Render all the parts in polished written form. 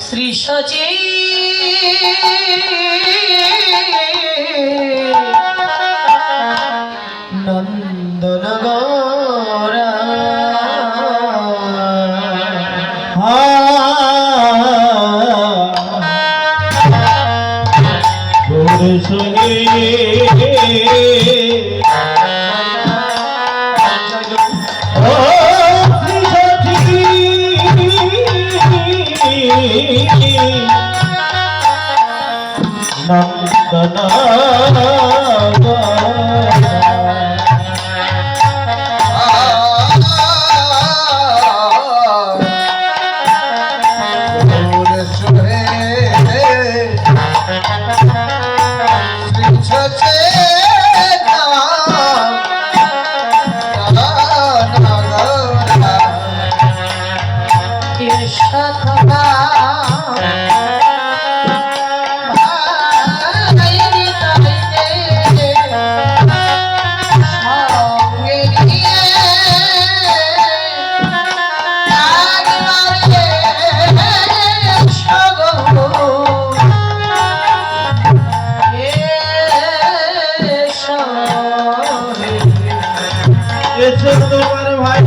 শ্রী সচে নন্দনগরা তোমার ভাই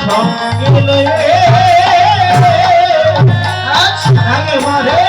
সঙ্গে লয়ে আগে মারে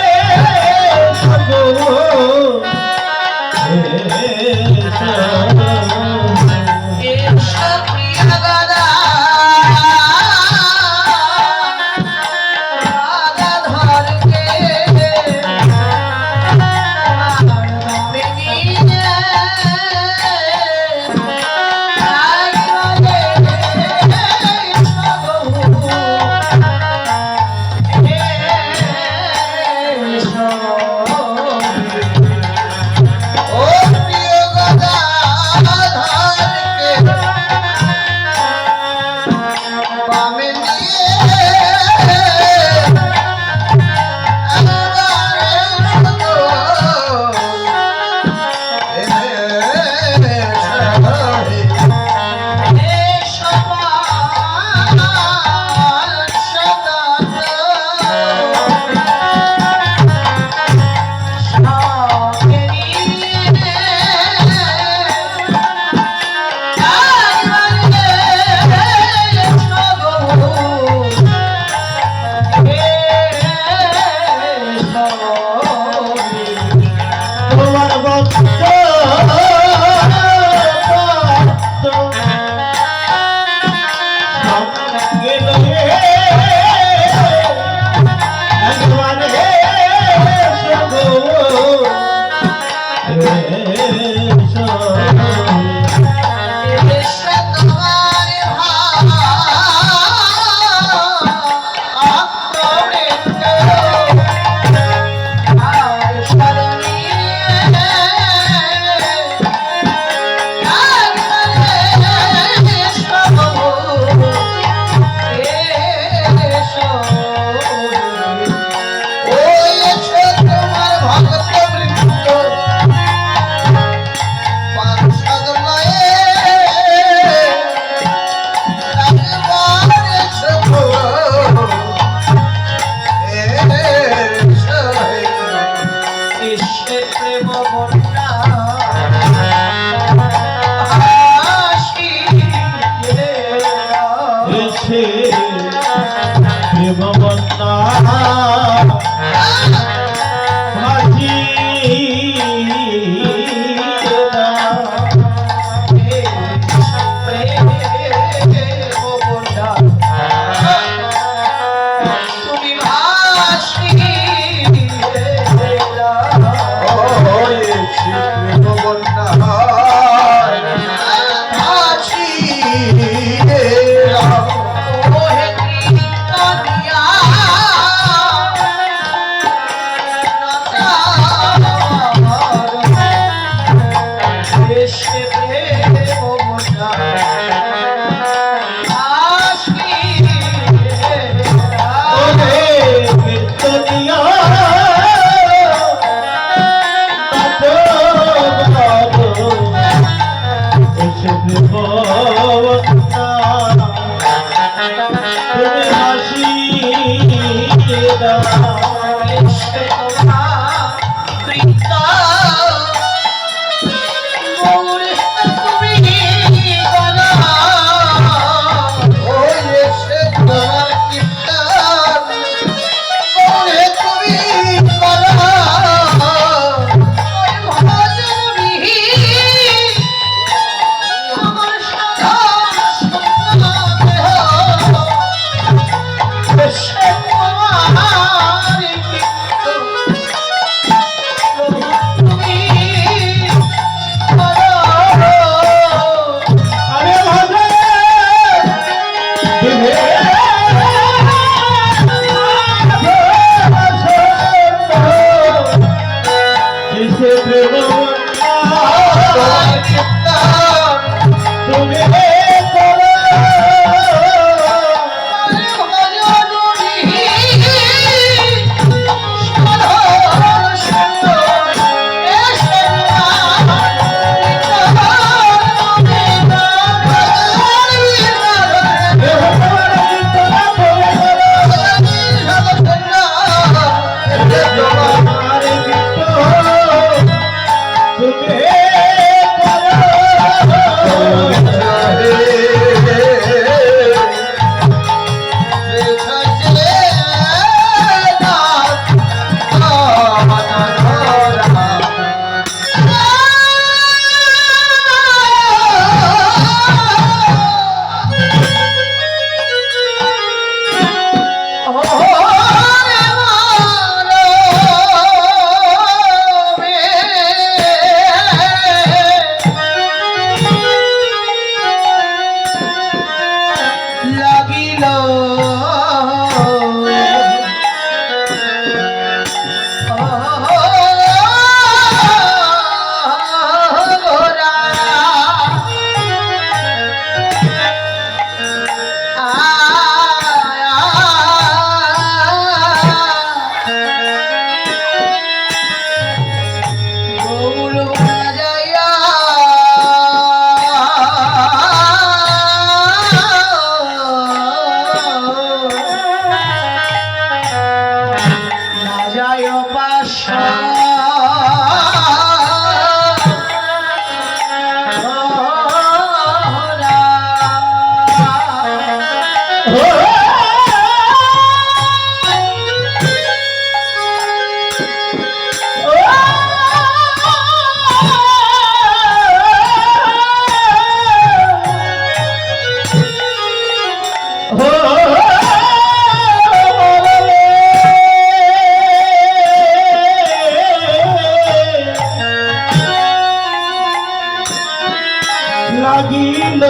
লাগিল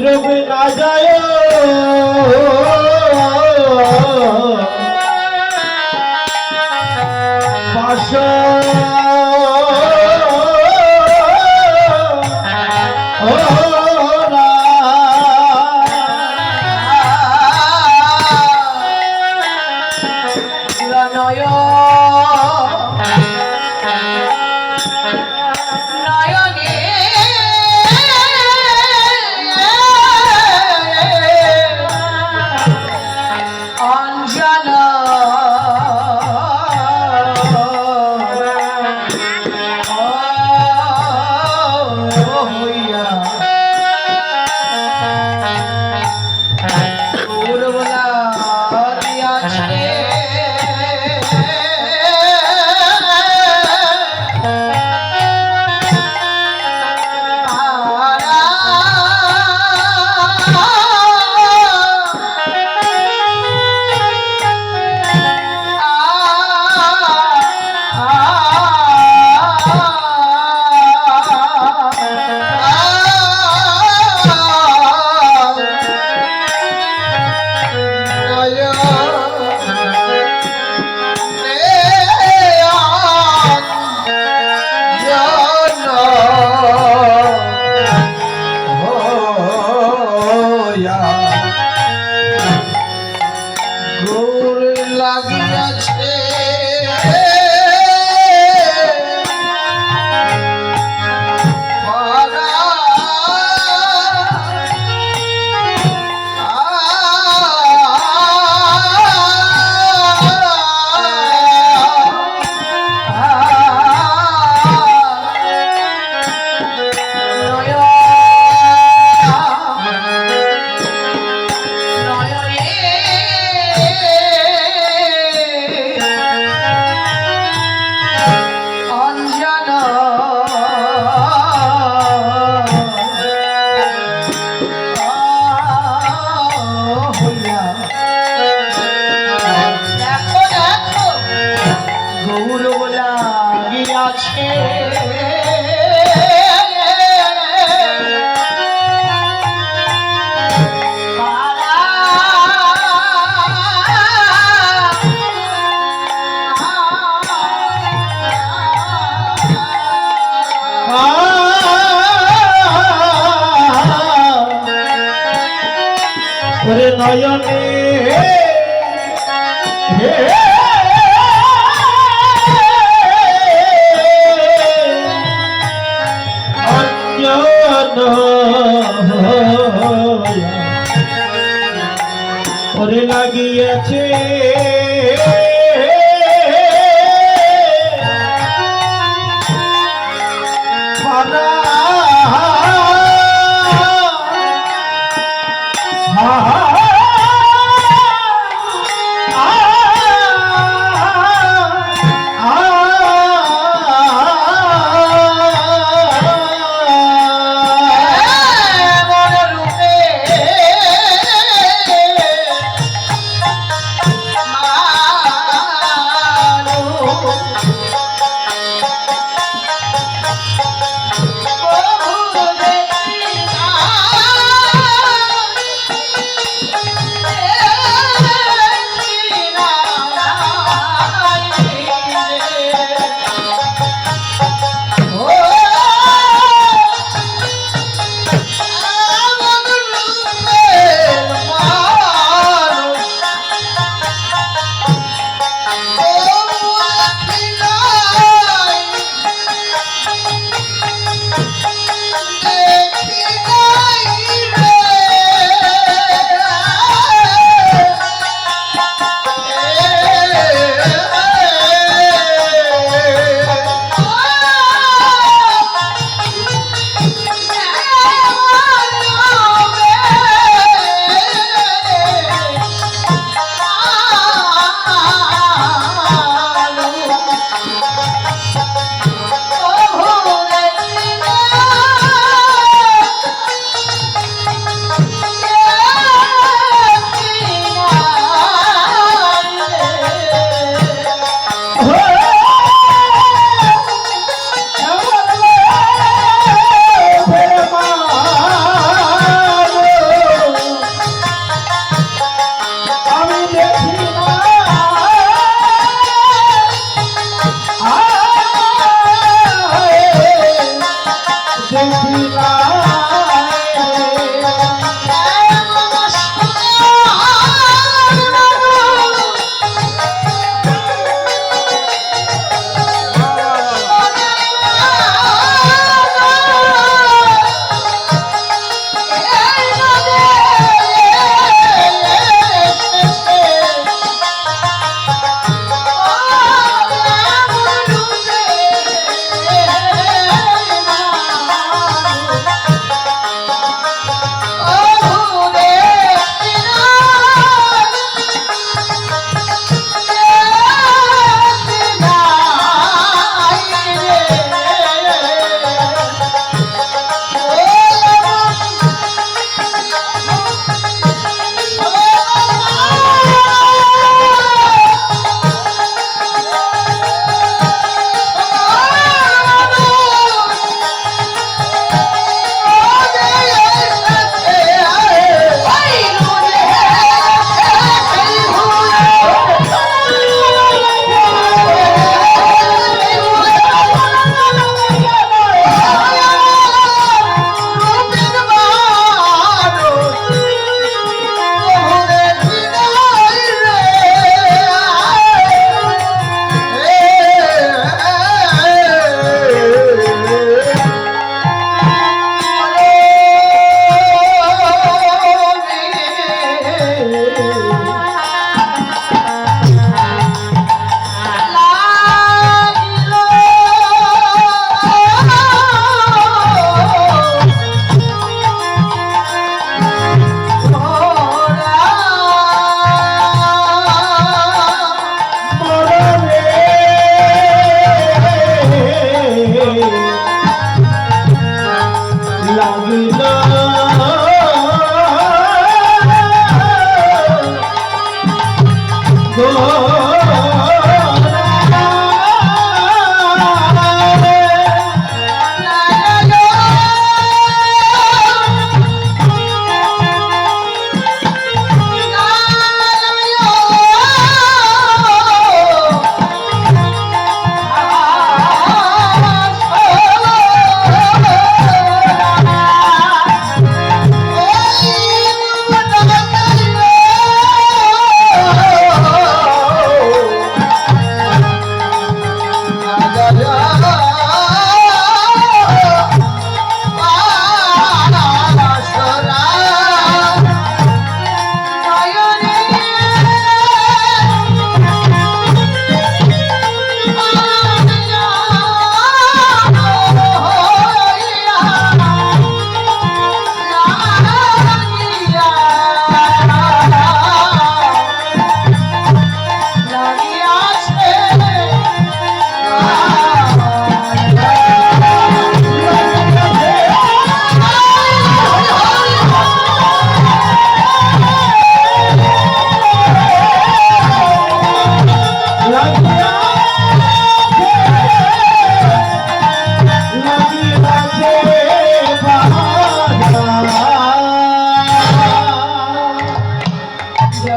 রবে না যায় পাশ নয়নে অঞ্জন ওরে লাগিয়েছে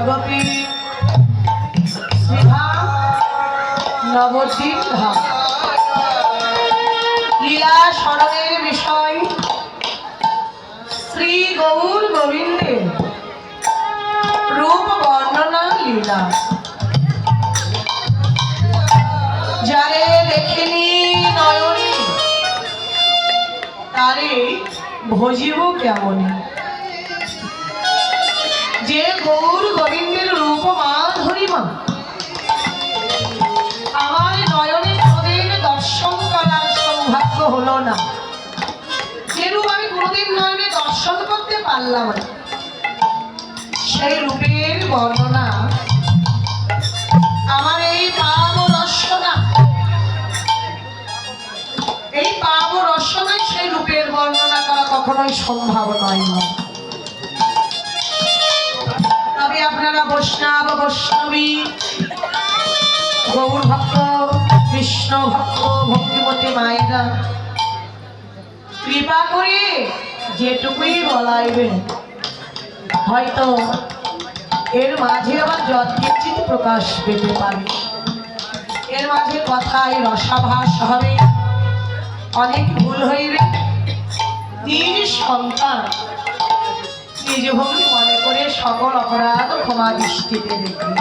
জগতে শ্রীধাম নবদ্বীপ ধাম লীলা স্মরণের বিষয় শ্রী গৌর গোবিন্দের রূপ বর্ণনা লীলা। যারে দেখেনি নয়নে তারে ভজিব কেমনে। যে গৌর গোবিন্দের রূপ মাধুরীমা আমার নয়নে কোনদিন দর্শন করার সৌভাগ্য হলো না, যেরূপ আমি কোনদিন নয়নে দর্শন করতে পারলাম না, সেই রূপের বর্ণনা আমার এই পাপ রসনা, এই পাপ রসনায় সেই রূপের বর্ণনা করা কখনোই সম্ভব নয়। তবে আপনারা বৈষ্ণব বৈষ্ণবী গৌর ভক্ত কৃষ্ণ ভক্ত ভক্তিমতী মায়েরা কৃপা করে যেটুকুই বলাইবেন, হয়তো এর মাঝে আবার যৎকিঞ্চিৎ প্রকাশ পেতে পারে, এর মাঝে কথায় রসাভাস হবে, অনেক ভুল হইবে। নিজ সন্তান নিজ ভূমি মনে করে সকল অপরাধ ক্ষমা দৃষ্টিতে দেখবে।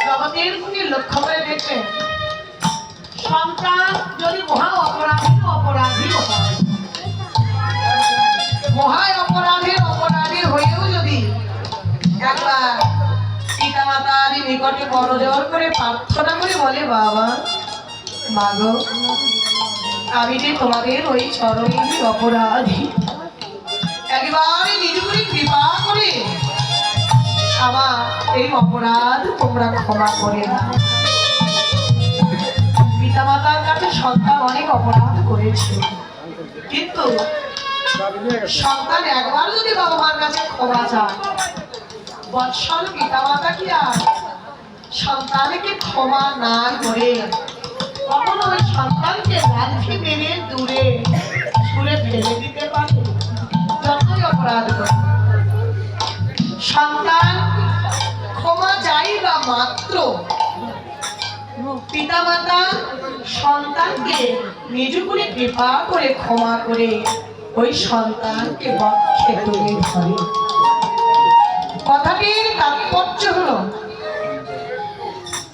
জগতের প্রতি লক্ষ্য করে দেখবেন, সন্তান যদি মহা অপরাধী হয়, মহা অপরাধী হয়েও যদি একবার পিতা মাতার নিকটে করজোড় করে প্রার্থনা করে বলে, বাবা মাগো আমি যে তোমাদের ওই চরণের অপরাধী, একেবারে নিজগুলি কৃপা করে আমার এই অপরাধ তোমরা ক্ষমা করে না। পিতা মাতার কাছে সন্তান অনেক অপরাধ করেছে, কিন্তু সন্তান একবার যদি বাবা মার কাছে ক্ষমা চায়, বৎসল পিতা মাতা কি আর সন্তানকে ক্ষমা না করে কখনো ওই সন্তানকে লাঠি মেরে দূরে ছুঁড়ে ফেলে দিতে পারে? যতই অপরাধ করে সন্তান ক্ষমা চাই বা মাত্র পিতা মাতা সন্তানকে নিজ করে কৃপা করে ক্ষমা করে ওই সন্তানকে বক্ষে তুলে ধরে। কথাটির তাৎপর্য হলো,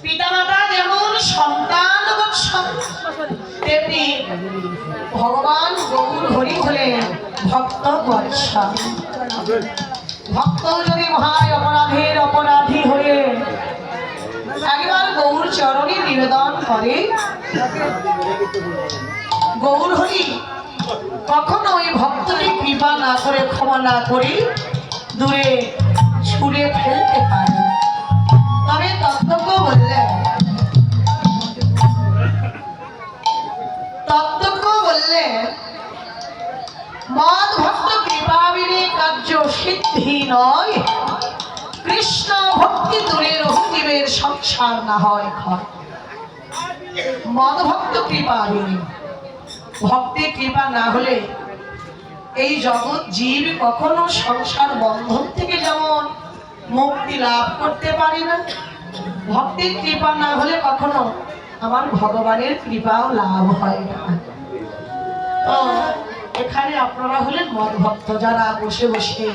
পিতা মাতা যেমন সন্তান বৎসল, তেমনি ভগবান গৌর হরি হলেন ভক্ত বৎসল। ভক্ত যদি মহায় অপরাধী হয়ে একবার গৌর চরণে নিবেদন করে, গৌর হরি কখনো ওই ভক্তকে কৃপা না করে ক্ষমা না করে দূরে ছুঁড়ে ফেলতে পারে। তবে তত্ত্বজ্ঞ বললেন মদ ভক্ত কৃপা বিনে কার্য সিদ্ধি নয়, কৃষ্ণ ভক্তি দূরে রহিবের সংসার না হয় ক্ষয়। মদ ভক্ত কৃপা বিনে, ভক্তি কৃপা না হলে এই জগৎ জীব কখনো সংসার বন্ধন থেকে যেমন মুক্তি লাভ করতে পারে না, ভক্তির কৃপা না হলে কখনো আমার ভগবানের কৃপাও লাভ হয় না। তো এখানে আপনারা হলেন মদ ভক্ত, যারা বসে বসে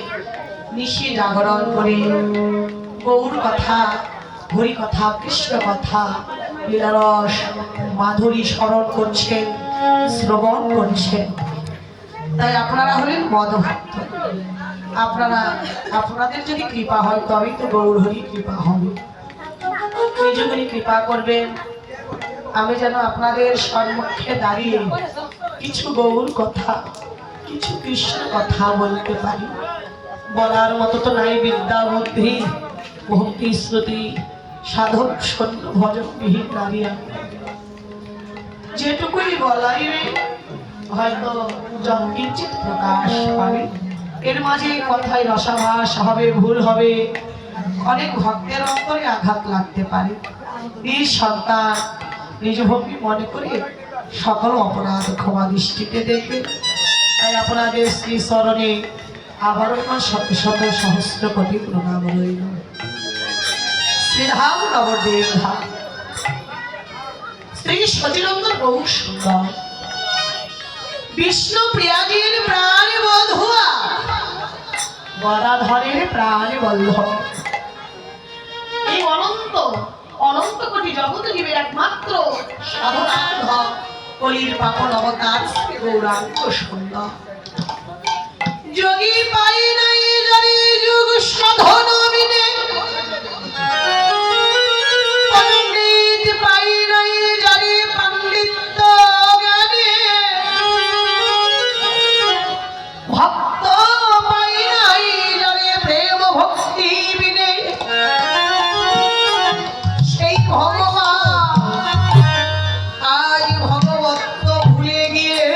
নিশি জাগরণ করে গৌর কথা, হরি কথা, কৃষ্ণ কথা, লীলারস মাধুরী স্মরণ করছেন, শ্রবণ করছেন। তাই আপনারা হলেন মদ ভক্ত। আপনাদের যদি কৃপা হয় তবেই তো গৌর হরি কৃপা হবে। নিজগুলি কৃপা করবেন, আমি যেন আপনাদের সম্মুখে দাঁড়িয়ে কিছু গৌর কথা, কিছু কৃষ্ণ কথা বলতে পারি। বলার মতো তো নাই বিদ্যা বুদ্ধি ভক্তি শ্রুতি সাধক সৈন্য ভজন বিহীন নারী। যেটুকুই বলাইবে হয়তো যৎকিঞ্চিৎ প্রকাশ পাবে, এর মাঝে কথায় রসাভাস হবে, ভুল হবে, অনেক ভক্তের অন্তরে আঘাত লাগতে পারে। এই সন্তান নিজ ভক্তি মনে করে সকল অপরাধ ক্ষমা দৃষ্টিতে দেখবে। তাই আপনাদের শ্রী চরণে আবারও আমার শত শত সহস্র কোটি প্রণাম রইল। শ্রীধাম নবদেব ধাম, শ্রী সচিনন্দন বহু সুন্দর বিষ্ণু প্রিয়াজির প্রাণ বধুয়া গদাধরের প্রাণ বল্লভ, এই অনন্ত অনন্ত কোটি জগৎ জীবের একমাত্র সাধনার্ধ কলির পাপন অবতার শ্রী গৌরাঙ্গ সুন্দর। যোগী পাই নাই জানি যুগ সাধন বিনে, পণ্ডিত পাই নাই জানি পাণ্ডিত্য জ্ঞানে, ভক্ত পাই নাই জানি প্রেম ভক্তি বিনে। সেই ভগবান আজ ভগবত্ব ভুলে গিয়ে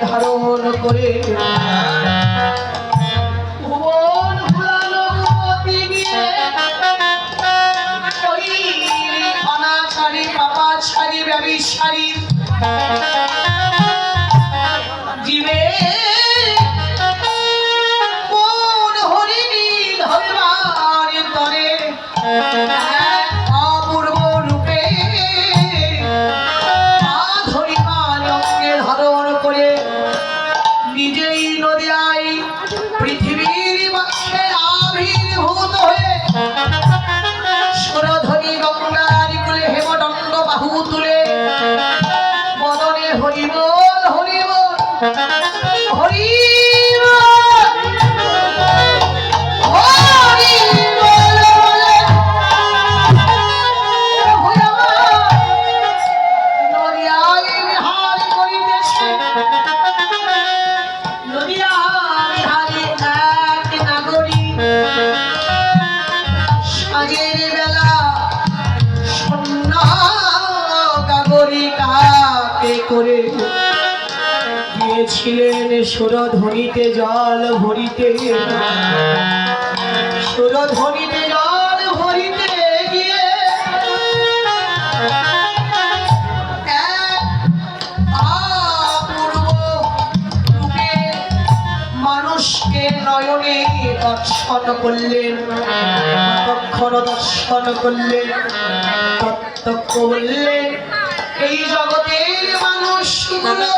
ধারণ করে ভুবন ভুলানো গতি গিয়ে অনাচারী পাপাচারী ব্যভিচারী জীবে কোন হরিণী ধরবার তরে অপূর্ব রূপে ধারণ করে নিজেই নদিয়ায় পৃথিবীর বাক্যে আবির্ভূত হয়ে সুরধ্বনি গঙ্গার কুলে হেমদণ্ড বাহু তুলে বদনে হরিবোল হরিবোল করে গিয়েছিলেন সুরধ্বনিতে জল ভরিতে, সুরধ্বনিতে জল ভরিতে গিয়ে অপূর্ব রূপে মানুষকে নয়নে দর্শন করলেন, তৎক্ষণ দর্শন করলেন, প্রত্যক্ষ বললেন এই জগতের মানুষগুলো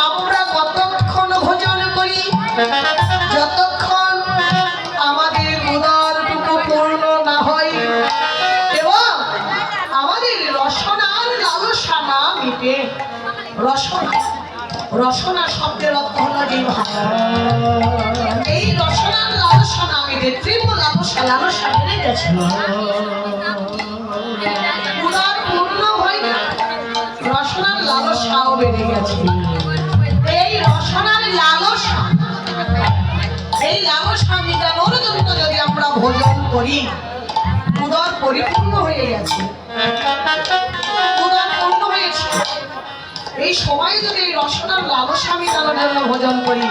আমরা কতক্ষণ ভোজন করি, যতক্ষণ আমাদের উদরটুকু পূর্ণ না হয় এবং আমাদের রসনার লালসা না মিটে। রসনা, রসনা শব্দের অর্থ হল জিহ্বা। এই রসনার লালসা না মিটে, তীব্র লালসা, লালসা বেড়ে গেছে, উদর পূর্ণ হয় না, রসনার লালসাও বেড়ে গেছে। এই রসনার লালসা, এই লালসা মিটানোর জন্য যদি আমরা ভোজন করি, উদর পরিপূর্ণ হয়ে গেছে, উদর পূর্ণ হয়েছে, এই সময় যদি এই রসনার লালসা মিটানোর জন্য ভোজন করি,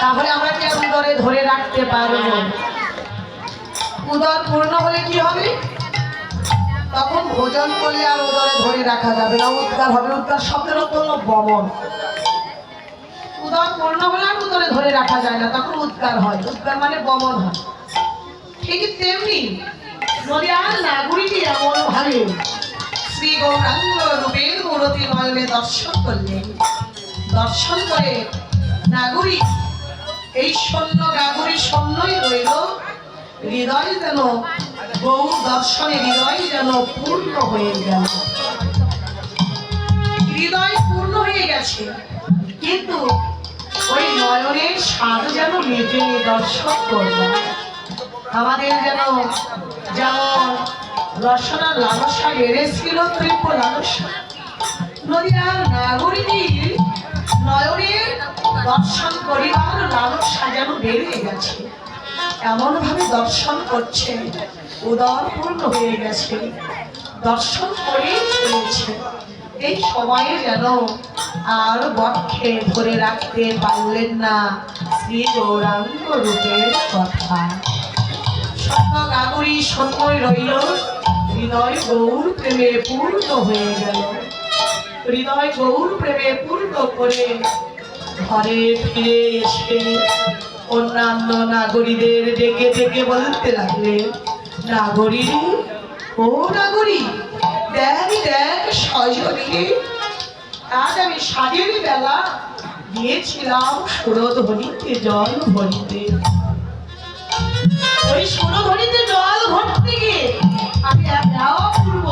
তাহলে আমরা কি উদরে ধরে রাখতে পারবো? উদর পূর্ণ হলে কি হবে? তখন ভোজন করলে আর উদরে ধরে রাখা যাবে না, উদ্গার হবে। উদ্গার শব্দের অর্থ হলো বমন। উদর পূর্ণ হলে আর উদরে ধরে রাখা যায় না, তখন উদ্গার হয়। উদ্গার মানে বমন হয়। ঠিক তেমনি নদিয়ার নাগরিকী এমন ভাবে শ্রী গৌরাঙ্গ রূপের মূরতি নয়নে দর্শন করলেন। দর্শন করে নাগরিক এই শূন্য গাগুরি শূন্যই রইল, হৃদয় যেন বহু দর্শনে হৃদয় যেন পূর্ণ হয়ে গেল, হৃদয় পূর্ণ হয়ে গেছে, কিন্তু ওই নয়নের স্বাদ যেন মেটে দর্শন করল। আমাদের যেন যেমন রসনা লালসা বেড়েছিল, তীব্র লালসা, নদিয়ার নাগরিকীর নয়নের দর্শন করিবার লালসা যেন বেড়ে গেছে, এমন ভাবে দর্শন করছে, উদরপূর্ণ হয়ে গেছে, দর্শন করে চলেছে। এই সময়ে যেন আর বক্ষে ধরে রাখতে পারলেন না শ্রী গৌরাঙ্গ রূপের কথা। সত্য গাগরী সন্ময় রইল, হৃদয় গৌর প্রেমে পূর্ণ হয়ে গেল। হৃদয় গৌর প্রেমে পূর্ণ করে ঘরে ফিরে এসে অন্যান্য নাগরীদের ডেকে ডেকে বলতে লাগলেন, নাগরী, ও নাগরী, দেখ দেখ সজনী, আজ আমি সাজের বেলা গিয়েছিলাম সুরধ্বনিতে জল ভরিতে। ওই সুরধ্বনিতে জল ভরতে গিয়ে আমি এক অপূর্ব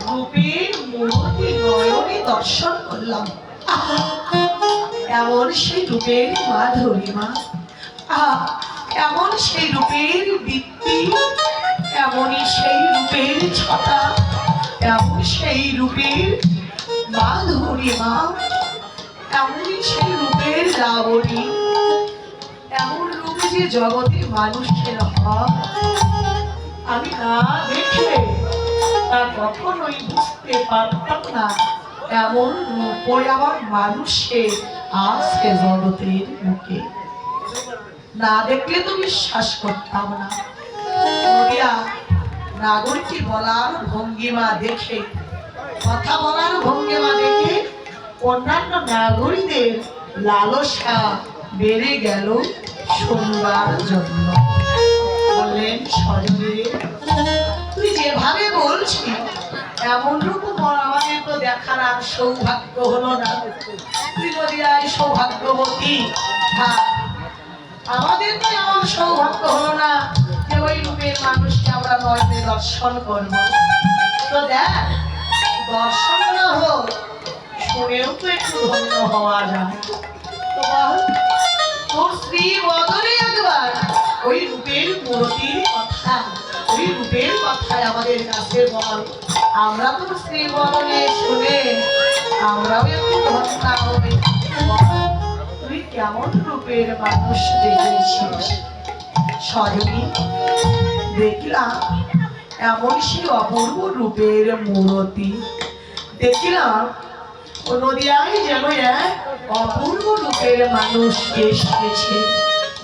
রূপের মূর্তি নয়নে দর্শন করলাম। এমন সেই রূপের মাধুরীমা, এমন সেই রূপের দীপ্তি, এমনই সেই রূপের ছটা, এমন সেই রূপের মাধুরীমা, এমনই সেই রূপের লাবণী, এমন রূপ যে জগতে মানুষের হয় আমি না দেখে তা কখনোই বুঝতে পারতাম না। এমন রূপই আমার মানুষের আছে জগতের মুখে, না দেখলে তো বিশ্বাস করতাম না। নদিয়া নাগরিকী বলার ভঙ্গিমা দেখে, কথা বলার ভঙ্গিমা দেখে অন্যান্য নাগরিকদের লালসা বেড়ে গেল শুনবার জন্য। বললেন, সজনে, তুই যেভাবে বলছিস এমন রূপ আমাদের তো দেখার আর সৌভাগ্য হলো না। তুই যদি আই সৌভাগ্যবতী, হ্যাঁ, আমাদের তো এমন সৌভাগ্য হলো না যে ওই রূপের মানুষকে আমরা নয়নে দর্শন করব। তো দেখ, দর্শন না হোক, শুনেও তো একটু ধন্য হওয়া যায়। তো বল, তোর স্ত্রী বদলে একবার ওই রূপের মূর্তির কথা, ওই রূপের কথায় আমাদের কাছে বল। আমরা তো স্ত্রী বদলে শুনে আমরাও একটু ধন্য হই। তুই কেমন রূপের মানুষ দেখেছিস? সজনী, দেখলাম এমন সে অপূর্ব রূপের মূর্তি, দেখলাম নদিয়ায় যেন এক অপূর্ব রূপের মানুষ এসেছে।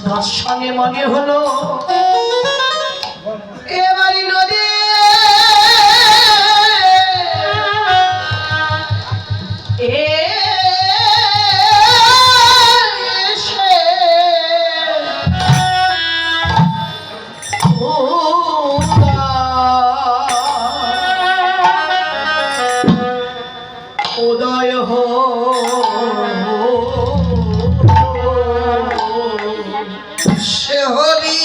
দর্শনে মনে হলো এবারই নদী উদয় সে হরি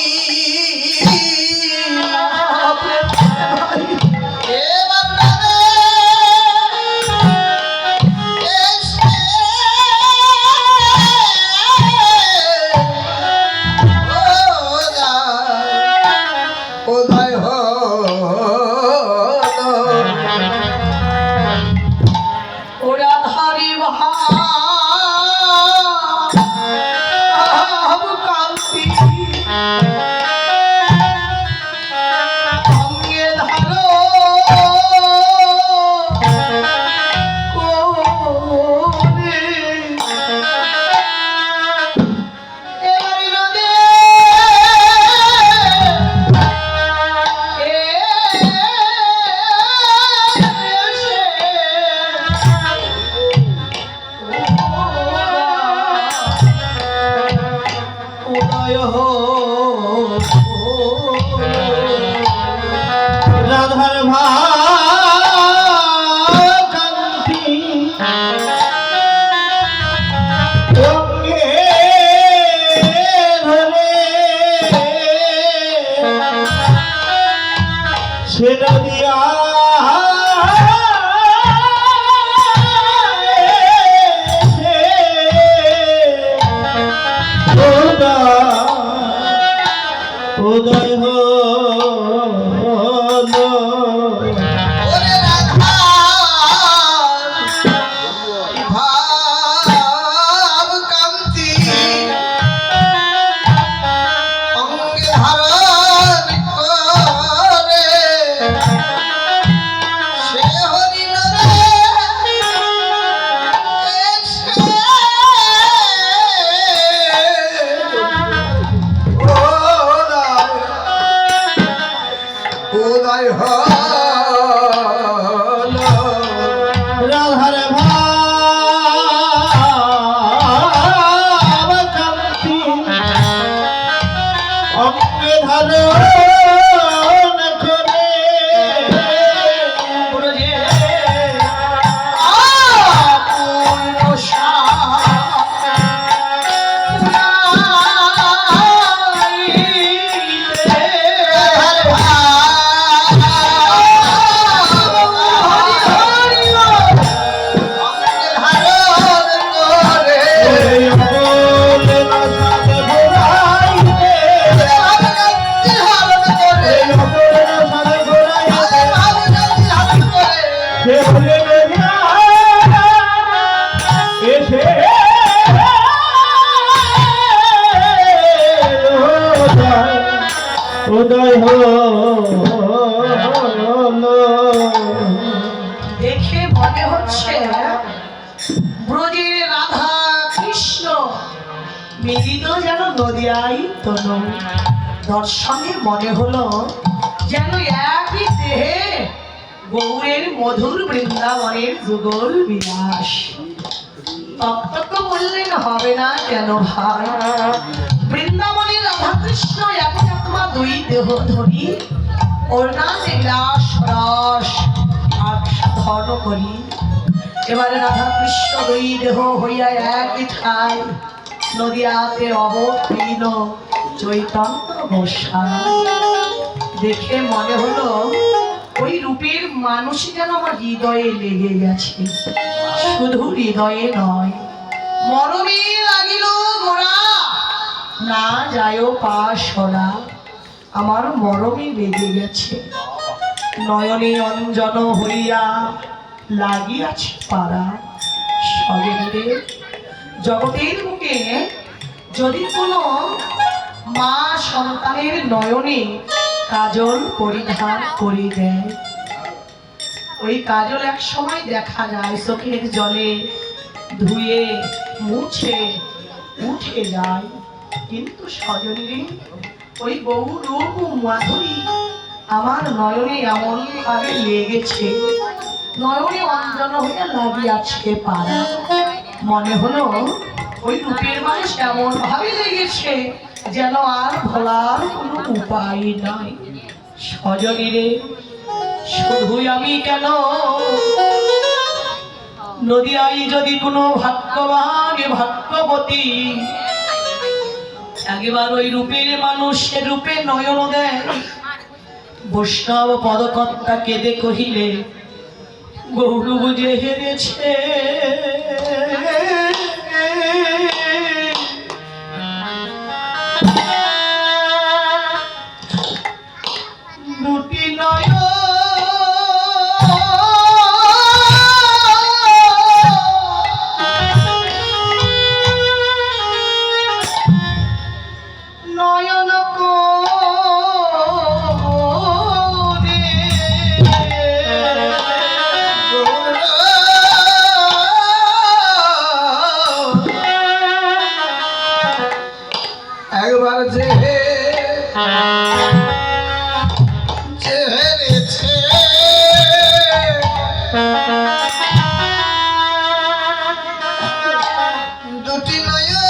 রাধার ভাকান্তি অঙ্গে ধরে সে নদিয়া উদয় হলো মিলিত যেন নদিয়াই তনু। দর্শনে মনে হলো যেন একই দেহে গৌরের মধুর বৃন্দাবনের যুগল বিলাস। তত্ত্বজ্ঞ বললেন হবে না কেন ভাই, বৃন্দাবনের রাধাকৃষ্ণ এক আত্মা দুই দেহ ধরি ওর নাম বিলাস রস আস্বাদন করি। এবারে রাধাকৃষ্ণ দুই দেহ হইয়া একই ঠাই নদিয়াতে অবতীর্ণ চৈতন্য গোস্বামী। দেখে মনে হলো ওই রূপের মানুষই যেন আমার হৃদয়ে লেগে গেছে, শুধু হৃদয়ে নয় মরমে লাগিল মোরা, না যায় পাশ হরা, আমার মরমে লেগে গেছে। নয়নে অঞ্জন হইয়া লাগিয়াছে পারা। সবেতে জগতের বুকে যদি কোনো মা সন্তানের নয়নে কাজল পরিধান করে দেয়, ওই কাজল এক সময় দেখা যায় চোখের জলে ধুয়ে মুছে উঠে যায়, কিন্তু সজনীরে ওই বহু রূপ মাধুরী আমার নয়নে এমন ভাবে লেগেছে, নয়নে অঞ্জন হইয়া লাগিয়াছে পারা। মনে হলো ওই রূপের মানুষ এমন ভাবে লেগেছে যেন আর ভোলার কোনো উপায় নাই। সজনীরে শুধুই আমি কেন, নদিয়ায় যদি কোনো ভাগ্যবান ভাগ্যবতী একবার ওই রূপের মানুষের রূপে নয়ন দেয়, বৈষ্ণব পদকর্তা কেঁদে কহিলে গৌর বুঝে হেরেছে। দুটি নয়ন নয়ন কোণে একবার যে চেহেরেছে দুটি নয়ন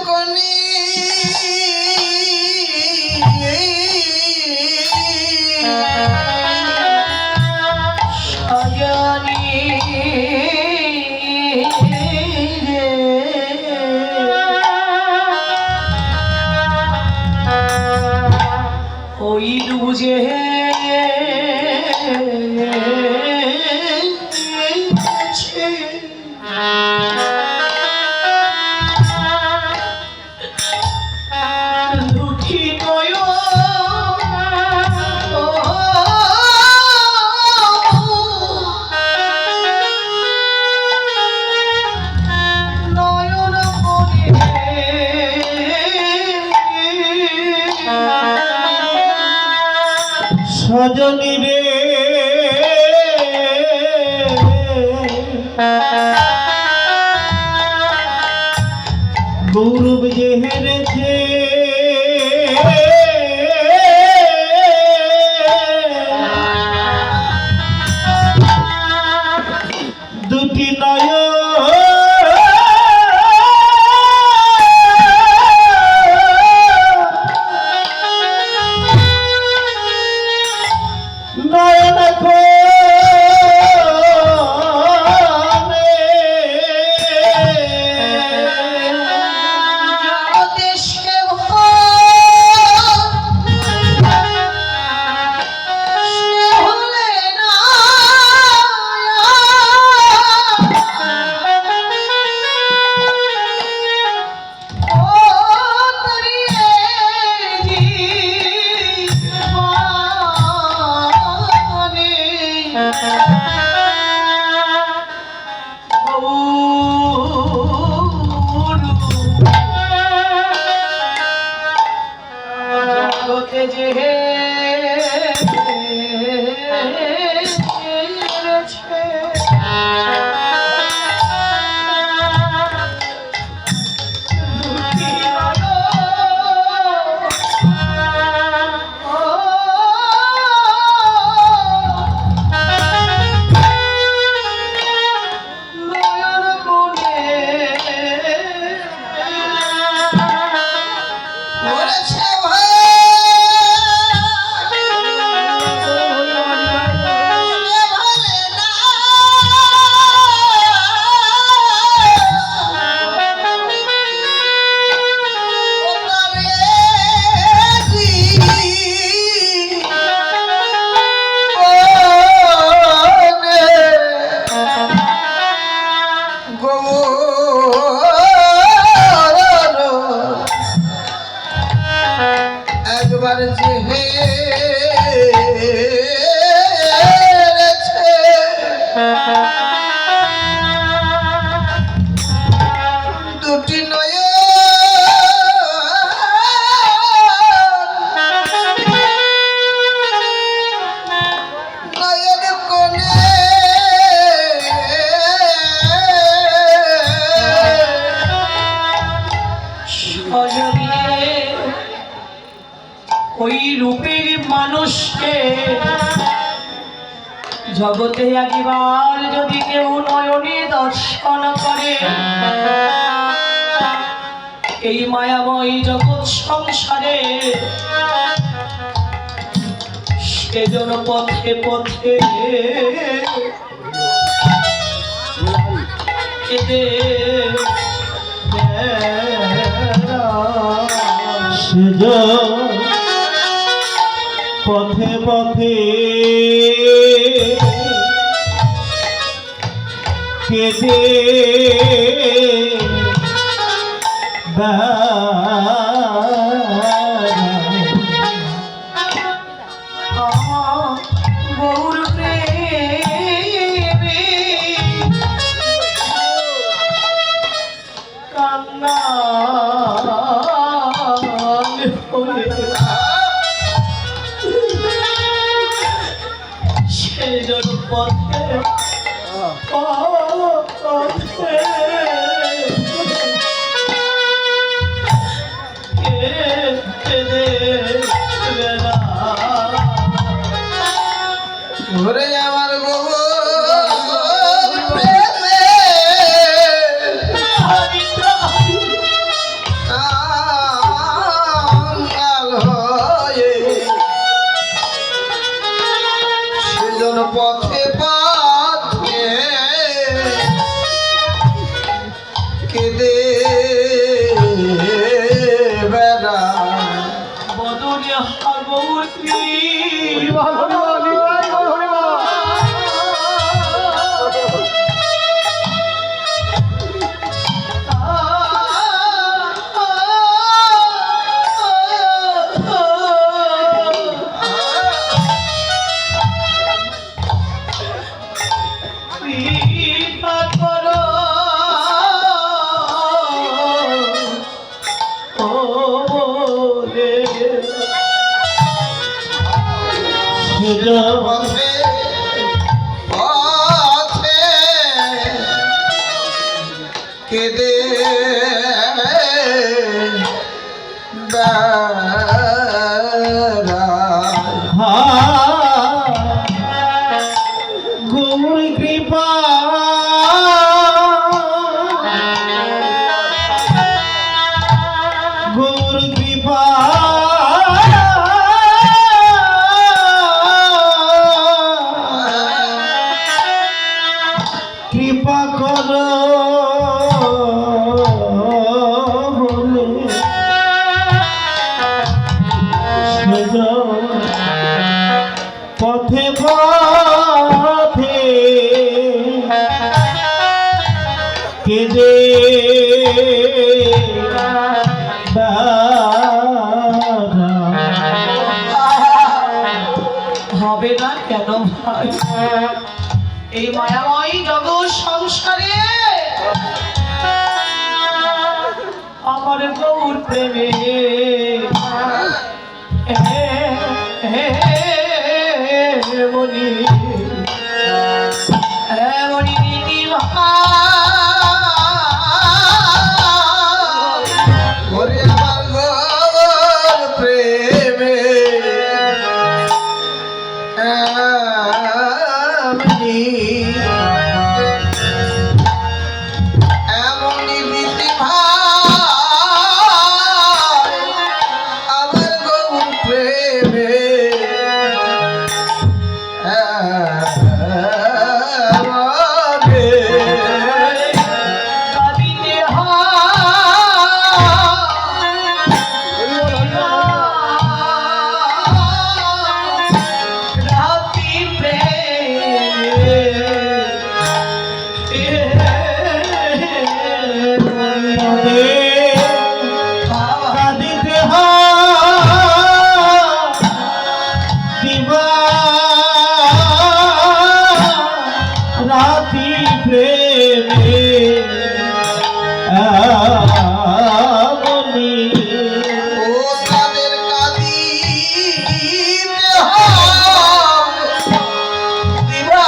কনি ওই বুঝে দুটি নয়ন সজনী রে গৌরব যে হেরেছে দুটি নয়ন মানুষকে জগতে একবার যদি কেউ নয়নে দর্শন করে, এই মায়াময় জগৎ সংসারে সেজন পথে পথে কেঁদে সেজ পথে পথে কেঁদে গৌর প্রেমে কান্না সেজন পথে পথে ওরে আমার গৌর প্রেমে কাঙাল হয়ে সেজন পথে পথে কেঁদে বেড়ায়। বদনে হাগৌর সেজ পথে পথে কেঁদে গৌর কৃপা গৌর কৃপা কৃপা কর পথে পথে কেঁদে হবে না কেন ভাই? এই মায়াময় জগৎ সংসারে আমার গৌর প্রেমে মনি মনি নীতি ওরে আমার গৌর প্রেমে এমনি নীতি ভাই আমার গৌর প্রেমে রাতি প্রেমে আমনি ও তাদের কাঁদিতে দিবা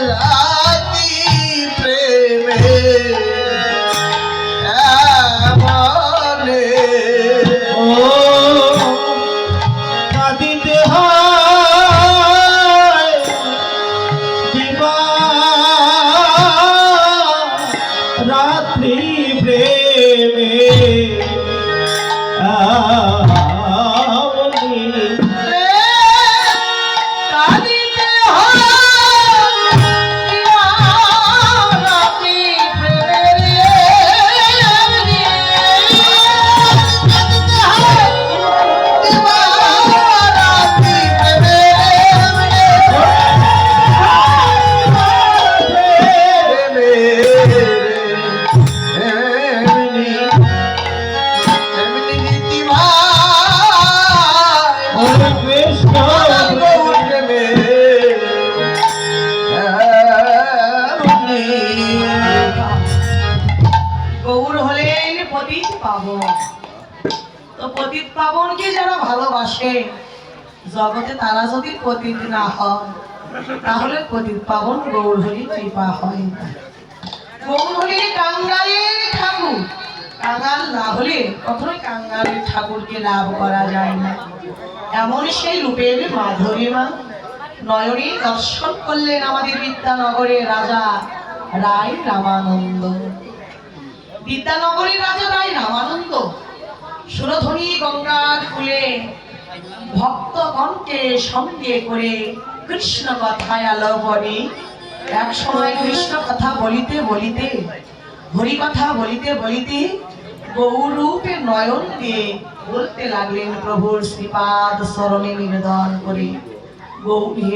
রাতি প্রেমে আমনে ও ভালোবাসে, জগতে তারা যদি পতিত না হয় তাহলে পতিত পাবন গৌরহরি কৃপা হয় না। গৌরহরি কাঙ্গালের ঠাকুর, কাঙ্গাল না হলে কখনোই কাঙ্গালের ঠাকুরকে লাভ করা যায় না। এমন সেই রূপের মাধুরীমা নয়নে দর্শন করলেন আমাদের বিদ্যানগরের রাজা রায় রামানন্দ। বিদ্যানগরের রাজা রায় রামানন্দ সুরধ্বনি গঙ্গার কূলে ভক্তগণকে সঙ্গে করে কৃষ্ণ কথায় আলোপনে এক সময় কৃষ্ণ কথা বলিতে বলিতে, হরি কথা বলিতে বলিতে গৌরূপে নয়ন দিয়ে বলতে লাগলেন প্রভুর শ্রীপাদ শরণে নিবেদন করে, গৌরী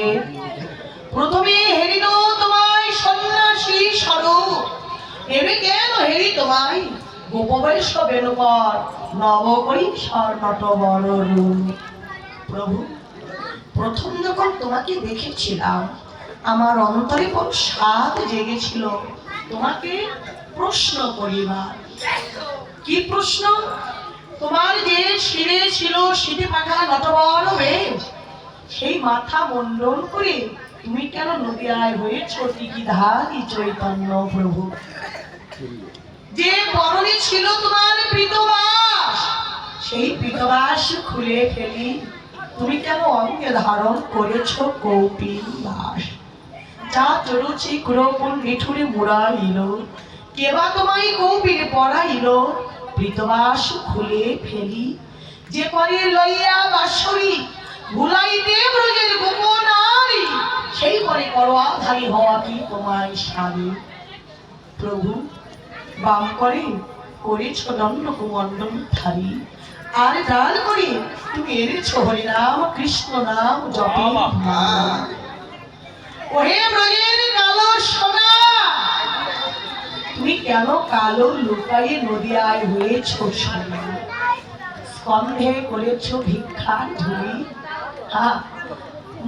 প্রথমে হেরিল তোমায় সন্ন্যাসী স্বরূপ, এবে কেন হেরি তোমায় গোপবৈশ্য বেণুকর নব করি স্বর্ণট বড় রূপ। প্রভু, প্রথম যখন তোমাকে দেখেছিলাম আমার অন্তরে বড় স্বাদ জেগেছিল তোমাকে প্রশ্ন করিবার। কি প্রশ্ন? তোমার যে শিরে ছিল শিরে পাখা নটবর বেশ, সেই মাথা মণ্ডল করে তুমি কেন নদিয়ায় হয়েছ টিকিধারী চৈতন্য প্রভু? যে পরনে ছিল তোমার পীতবাস, সেই পীতবাস খুলে ফেলি তুমি কেন অঙ্গে ধারণ করেছ কৌপিন দাস? যা চরুচি ক্রোপন মিঠুরে মুড়াইল, কেবা তোমায় কৌপিনে পড়াইল, পীতবাস খুলে ফেলি যে করে লইয়া বাঁশরি ভুলাইতে ব্রজের গোপনারী, সেই করে করোয়াধারী হওয়া কি তোমায় সারে? প্রভু, বাম করে করেছ দণ্ড কুমণ্ডল ধারী, আর ডাল করে তুমি এনেছ হরি নাম কৃষ্ণ নাম জপে। ওহে ব্রজের কালো সোনা, তুমি কেন কালো লুকায়ে নদিয়ায় হয়েছ সোনা? স্কন্ধে করেছ ভিক্ষার ঝুলি, হ্যাঁ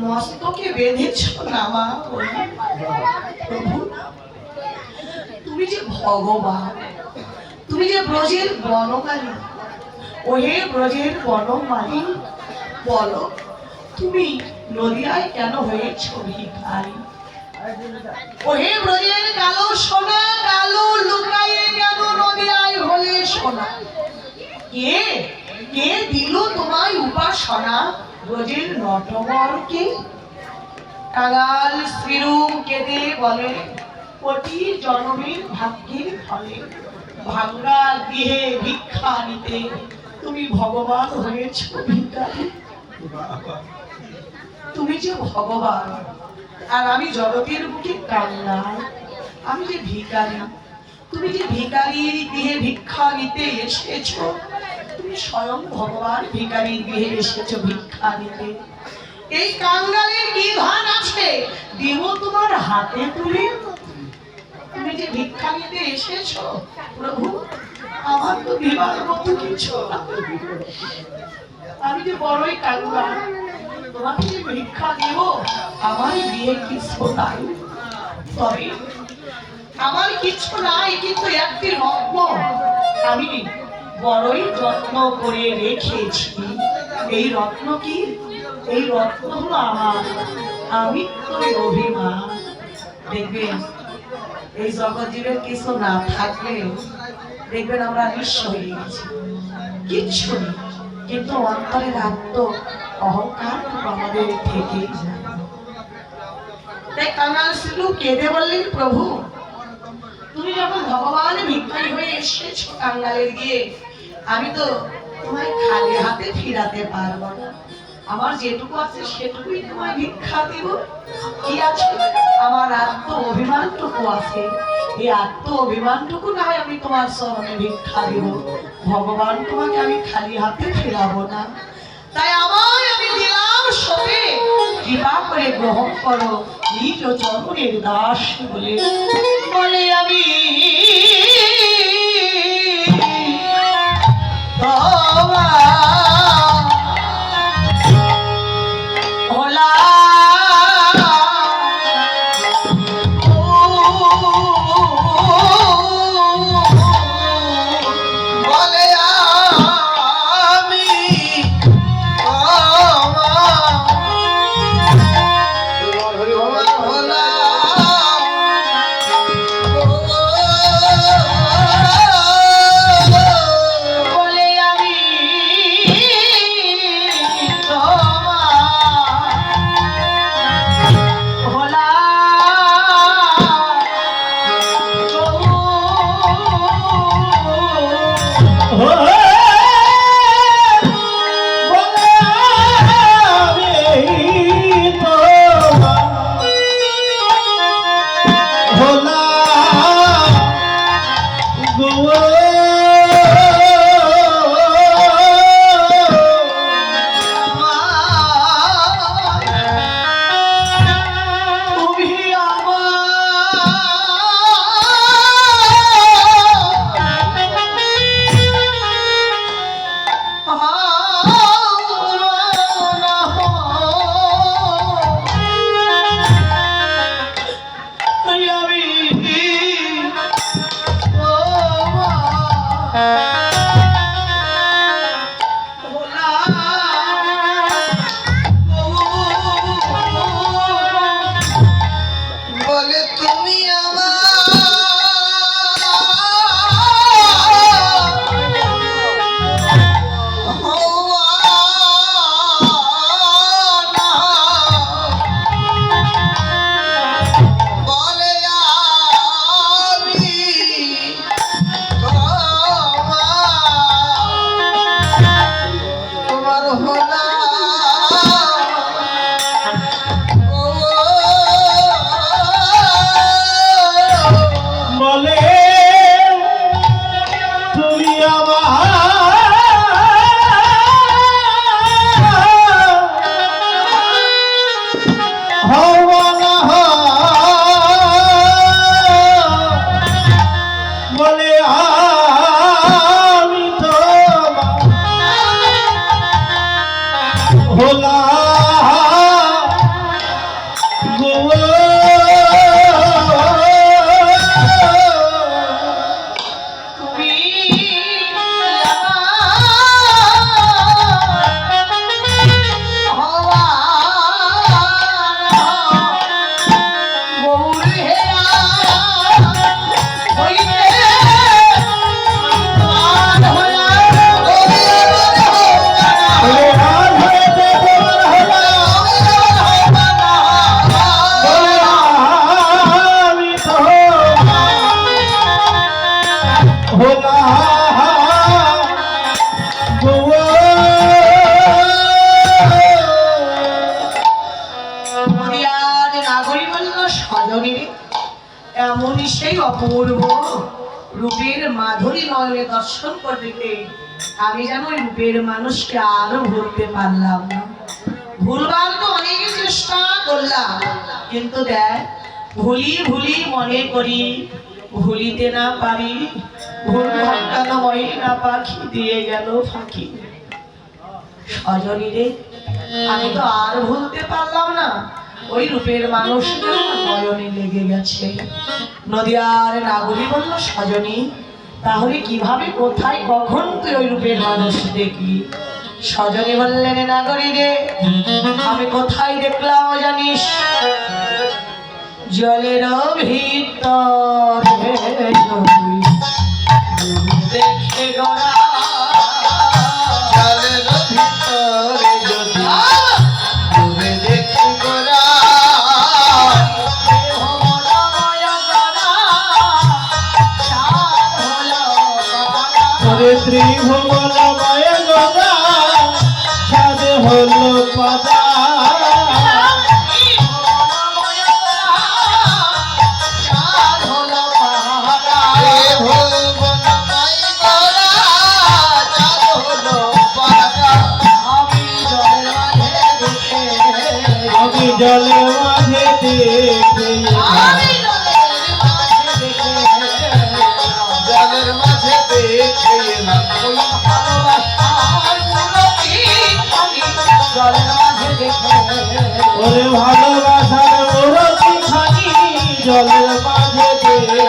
মস্তকে বেঁধেছ নামা বলি। প্রভু, তুমি যে ভগবান, তুমি যে ব্রজের বনমালী, ওহে ব্রজের বনমালী বলো তুমি নদিয়ায় কেন হয়েছ ভিখারি? ওহে ব্রজের কালো সোনা, কালো লুকায়ে কেন নদিয়ায় হলে সোনা? কে কে দিল তোমায় উপাসনা ব্রজের নটবরকে? কাঙাল শ্রীরূপ কেঁদে বলে, কোটি জনমের ভাগ্যের ফলে ভাঙ্গা গৃহে ভিক্ষা নিতে তুমি ভগবান হয়েছ ভিখারি। তুমি যে ভগবান আর আমি জগতের বুকে কাঙ্গাল, আমি যে ভিখারি। তুমি যে ভিখারির গৃহে ভিক্ষা নিতে এসেছো, তুমি স্বয়ং ভগবান ভিখারির গৃহে এসেছো ভিক্ষা নিতে। এই কাঙ্গালের কি ভান আছে দেব তোমার হাতে তুলে? তুমি যে ভিক্ষা নিতে এসেছো প্রভু, আমার তো দেবার মতো কিছু না। আমি যে বড়ই কাঙ্গাল, তোমাকে যে ভিক্ষা দেব আমার বিয়ে কিছু নাই। তবে আমার কিছু নাই, কিন্তু একটি রত্ন আমি বড়ই যত্ন করে রেখেছি। এই রত্ন কি? এই রত্ন হলো আমার, আমি তোর অভিমান। দেখবেন এই জগৎ জীবের কিছু না থাকলে দেখবেন আমরা নিঃস্ব হয়ে গেছি, কিচ্ছু নেই, কিন্তু অন্তরের আত্ম অহংকার আমাদের থেকেই যায়। তাই কাঙাল শ্রীলু কেঁদে বললেন, প্রভু তুমি যখন ভগবান ভিখারি হয়ে এসেছো কাঙ্গালের গিয়ে, আমি তো তোমায় খালি হাতে ফিরাতে পারবো না। আমার যেটুকু আছে সেটুকুই তোমায় ভিক্ষা দেব। কি আছে? আমার আত্ম অভিমানটুকু আছে, এই আত্ম অভিমানটুকু না হয় আমি তোমার চরণে ভিক্ষা দেব। ভগবান তোমাকে আমি খালি হাতে ফেরাবো না। তাই আমায় আমি দিলাম সবে, কৃপা করে গ্রহণ করো নিজ চরণের দাস বলে। বলে আমি হলা বলে তুমি বলে আমি তো হলা এমনই সেই অপূর্ব রূপের মাধুরী নয়নে দর্শন করতে আমি যেন ওই রূপের মানুষকে আরো ভুলতে পারলাম না। ভুলবার তো অনেক চেষ্টা করলাম, কিন্তু দেখ ভুলি ভুলি মনে করি ভুলিতে না পারি। ভুল ভট্টানময়ী না পাখি দিয়ে গেল ফাঁকি। সজনী রে, আমি তো আর ভুলতে পারলাম না। ওই রূপের মানুষ নয়নে লেগে গেছে। নদিয়ার নাগরী বলল, সজনী তাহলে কিভাবে, কোথায়, কখন তুই ওই রূপের মানুষ দেখলি? সজনী বললেন, নাগরী রে, আমি কোথায় দেখলাম জানিস? জলের ভিতরে দেখে গোরা, জলের ভিতরে যদি তুমি দেখি গোরা ত্রিভুবন মায় গোরা ছাদ হলো পাদা জলের মাঝে দেখে জলের মাঝে দেখে ওরে ভালোবাসার মূরতি খানি জলের মাঝে দেখে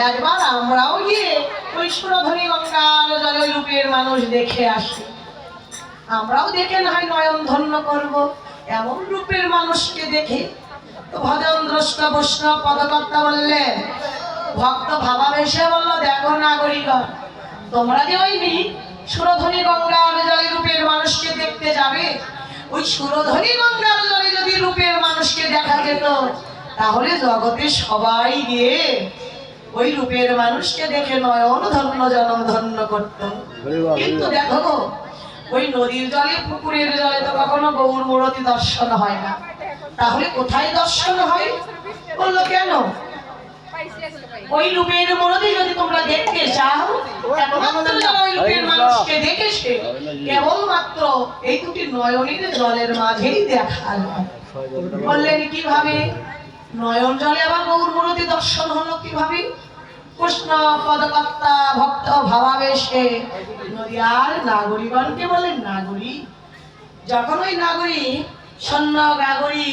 একবার আমরাও গিয়ে ওই সুরধনী গঙ্গার জলে রূপের মানুষ দেখে আসি। আমরাও দেখে না হয় নয়ন ধন্য করব এমন রূপের মানুষকে দেখে। তো ভজন দ্রষ্টা বৈষ্ণব পদকর্তা বললেন, ভক্ত ভাবাবেশে বলল, দেখো নাগরিকগণ, তোমরা যে ওই সুরধনী গঙ্গার জলে রূপের মানুষকে দেখতে যাবে, ওই সুরধনী গঙ্গার জলে যদি রূপের মানুষকে দেখা যেত তাহলে জগতে সবাই গিয়ে ওই রূপের মানুষকে দেখে নয়ন ধন্য জনম ধন্য করত। কিন্তু দেখো গো, ওই নদীর জলে পুকুরের জলে তো কখনো গৌর মূরতি দর্শন হয় না। তাহলে কোথায় দর্শন হয়? বললো, কেন? ওই রূপের মূরতি যদি তোমরা দেখতে চাও, একমাত্র যারা ওই রূপের মানুষকে দেখেছে কেবলমাত্র এই দুটি নয়নের জলের মাঝেই দেখা যায়। বললেন, কিভাবে? নয়ন জলে আবার গৌর মূরতি দর্শন হলো কিভাবে? কৃষ্ণ পদকর্তা ভক্ত ভাবাবেশে নদিয়ার নাগরিকগণকে বলেন, নাগরী, যখন ওই নাগরী সৈন্য গাগরী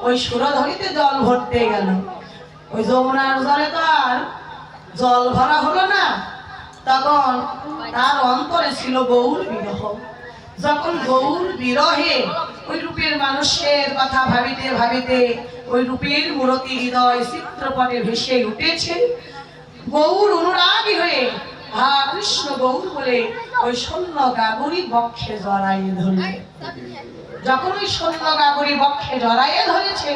ওই সুরধরিতে জল ভরতে গেল, ওই যমুনার জলে তো আর জল ভরা হলো না, তখন তার অন্তরে ছিল গৌর বিরহ। যখন গৌর বিরহে ওই রূপের মানুষের কথা ভাবিতে ভাবিতে ওই রূপের মূরতি হৃদয় চিত্রপটে ভেসে উঠেছে, গৌর অনুরাগী হয়ে হা কৃষ্ণ গৌর বলে ওই শূন্য গাগুরি বক্ষে জড়াইয়ে ধরলে। যখন ওই শূন্য গাগুরি বক্ষে জড়াইয়ে ধরেছে,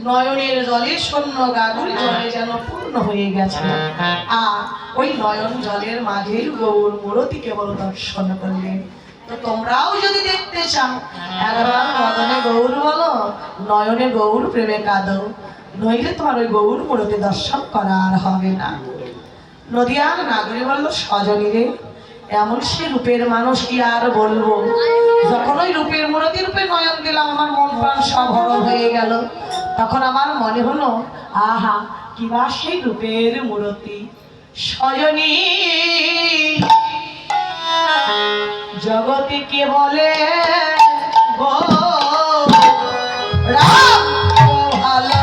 নয়নের জলে শূন্য গাগুরি জলে যেন পূর্ণ হয়ে গেছে। আর ওই নয়ন জলের মাঝে গৌর মূরতি কেবল দর্শন করলেন। তো তোমরাও যদি দেখতে চাও, একবার মদনে গৌর বলো, নয়নে গৌর প্রেমে কাঁদো, নইলে তোমার ওই গৌর মূরতি দর্শন করা আর হবে না। নদিয়ার নাগরী বলল, সজনী রে, এমন সে রূপের মানুষ কি আর বলবো। যখন ওই রূপের মূরতি রূপে নয়ন দিলাম, আমার মন প্রাণ সব হরণ হয়ে গেল। তখন আমার মনে হলো, আহা কিবা সেই রূপের মূরতি। সজনী জগতে কে বলে গো রাম ভালো,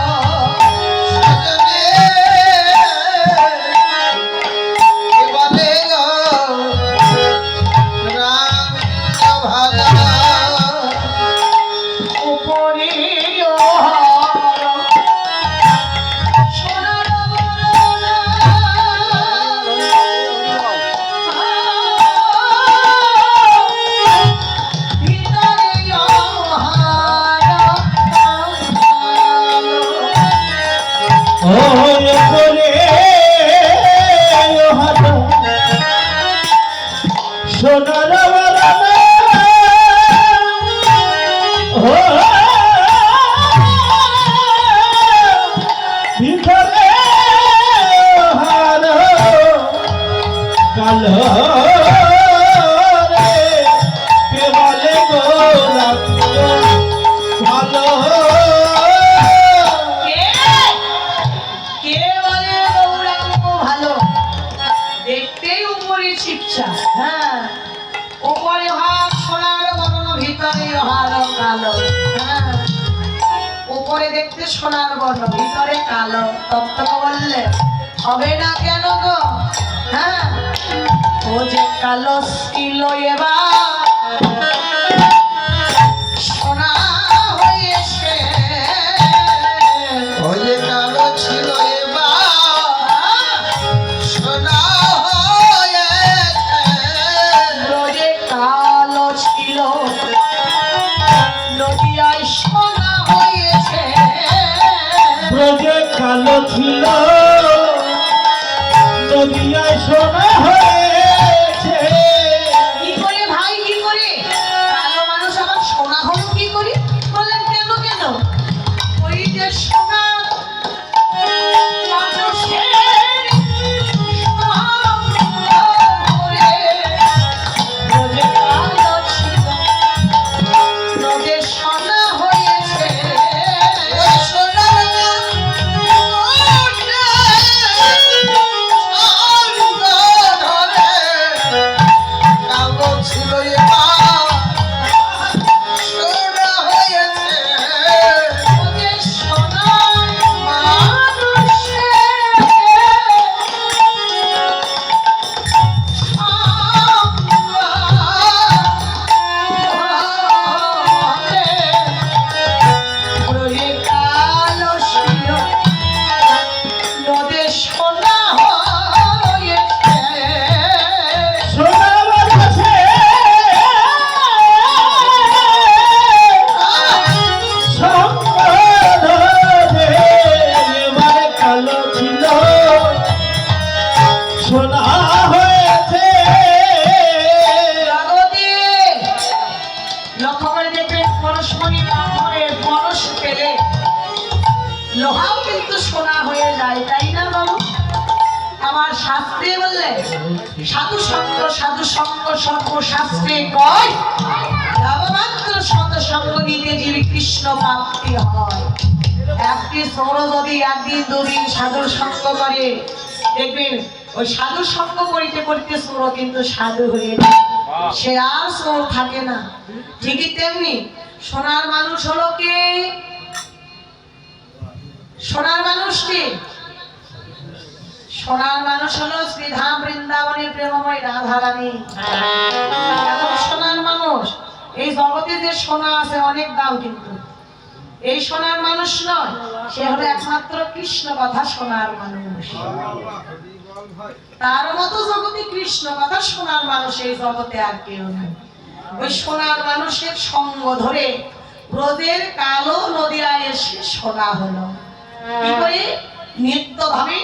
উপরে দেখতে সোনার বর্ণ, ভিতরে কালো। তত্ত্ব বললে হবে না কেন গো? হ্যাঁ, ও যে কালো ছিল এবার সোনা হয়েছে, ও যে কালো ছিল এবার সোনা হয়েছে। ও যে কালো ছিল নদিয়ায় সোনা হয়েছে, ব্রজে কালো ছিল নদিয়ায় সোনা হয়েছে। কি করে ভাই, কি করে কালো মানুষ আবার সোনা হলো কি করে? বললেন কেন কেন? ওই যে সোনা মানুষের ব্রজে কালো ছিল ব্রজে সোনা হয়েছে। লোহাও কিন্তু সোনা হয়ে যায়, তাই না বাবু? আমার শাস্ত্রে বললে সাধু সঙ্গ সর্বশাস্ত্রে কয়, যাবমাত্র সৎসঙ্গ নিতে জীব কৃষ্ণ প্রাপ্তি হয়। একটি সৌর যদি একদিন দুদিন সাধুর সঙ্গ করে, দেখবেন ওই সাধু সঙ্গ করিতে করিতে সৌর কিন্তু সাধু হয়ে যায়, সে আর সৌর থাকে না। ঠিকই তেমনি সোনার মানুষ হলো কে? সোনার মানুষ কি? সোনার মানুষ হলো শ্রীধাম বৃন্দাবনের প্রেমময় রাধারানী। সোনার মানুষ এই জগতে যে সোনা আছে অনেক দাম, কিন্তু এই সোনার মানুষ নয়, সে হলো একমাত্র কৃষ্ণ কথা সোনার মানুষ। তার মতো জগতে কৃষ্ণ কথা শোনার মানুষ এই জগতে আর কেউ নেই। ওই সোনার মানুষের সঙ্গ ধরে ব্রজের কালো নদিয়ায় এসে শোনা হলো কি করে নিত্যভাবে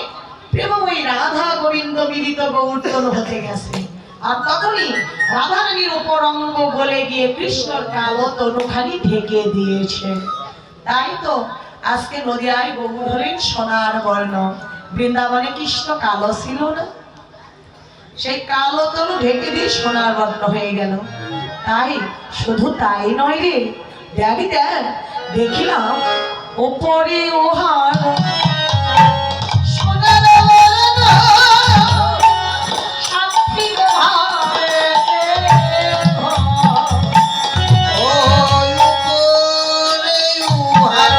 প্রেমময়ী রাধা গোবিন্দ মিলিত গৌরতন হতে গেছে। আর তখনই রাধারানীর উপর অঙ্গ গলে গিয়ে কৃষ্ণর কালো তনুখানি ঢেকে দিয়েছে। তাই তো আজকে নদিয়ায় গৌর হলেন সোনার বর্ণ। বৃন্দাবনে কৃষ্ণ কালো ছিল না, সেই কালো তনু ঢেকে দিয়ে সোনার বর্ণ হয়ে গেল। তাই শুধু তাই নয় রে, দেখ দেখ দেখিলাম ওপরে ওহার সোনার বর্ণ সাক্ষী গোহারে ওই উপরে উহার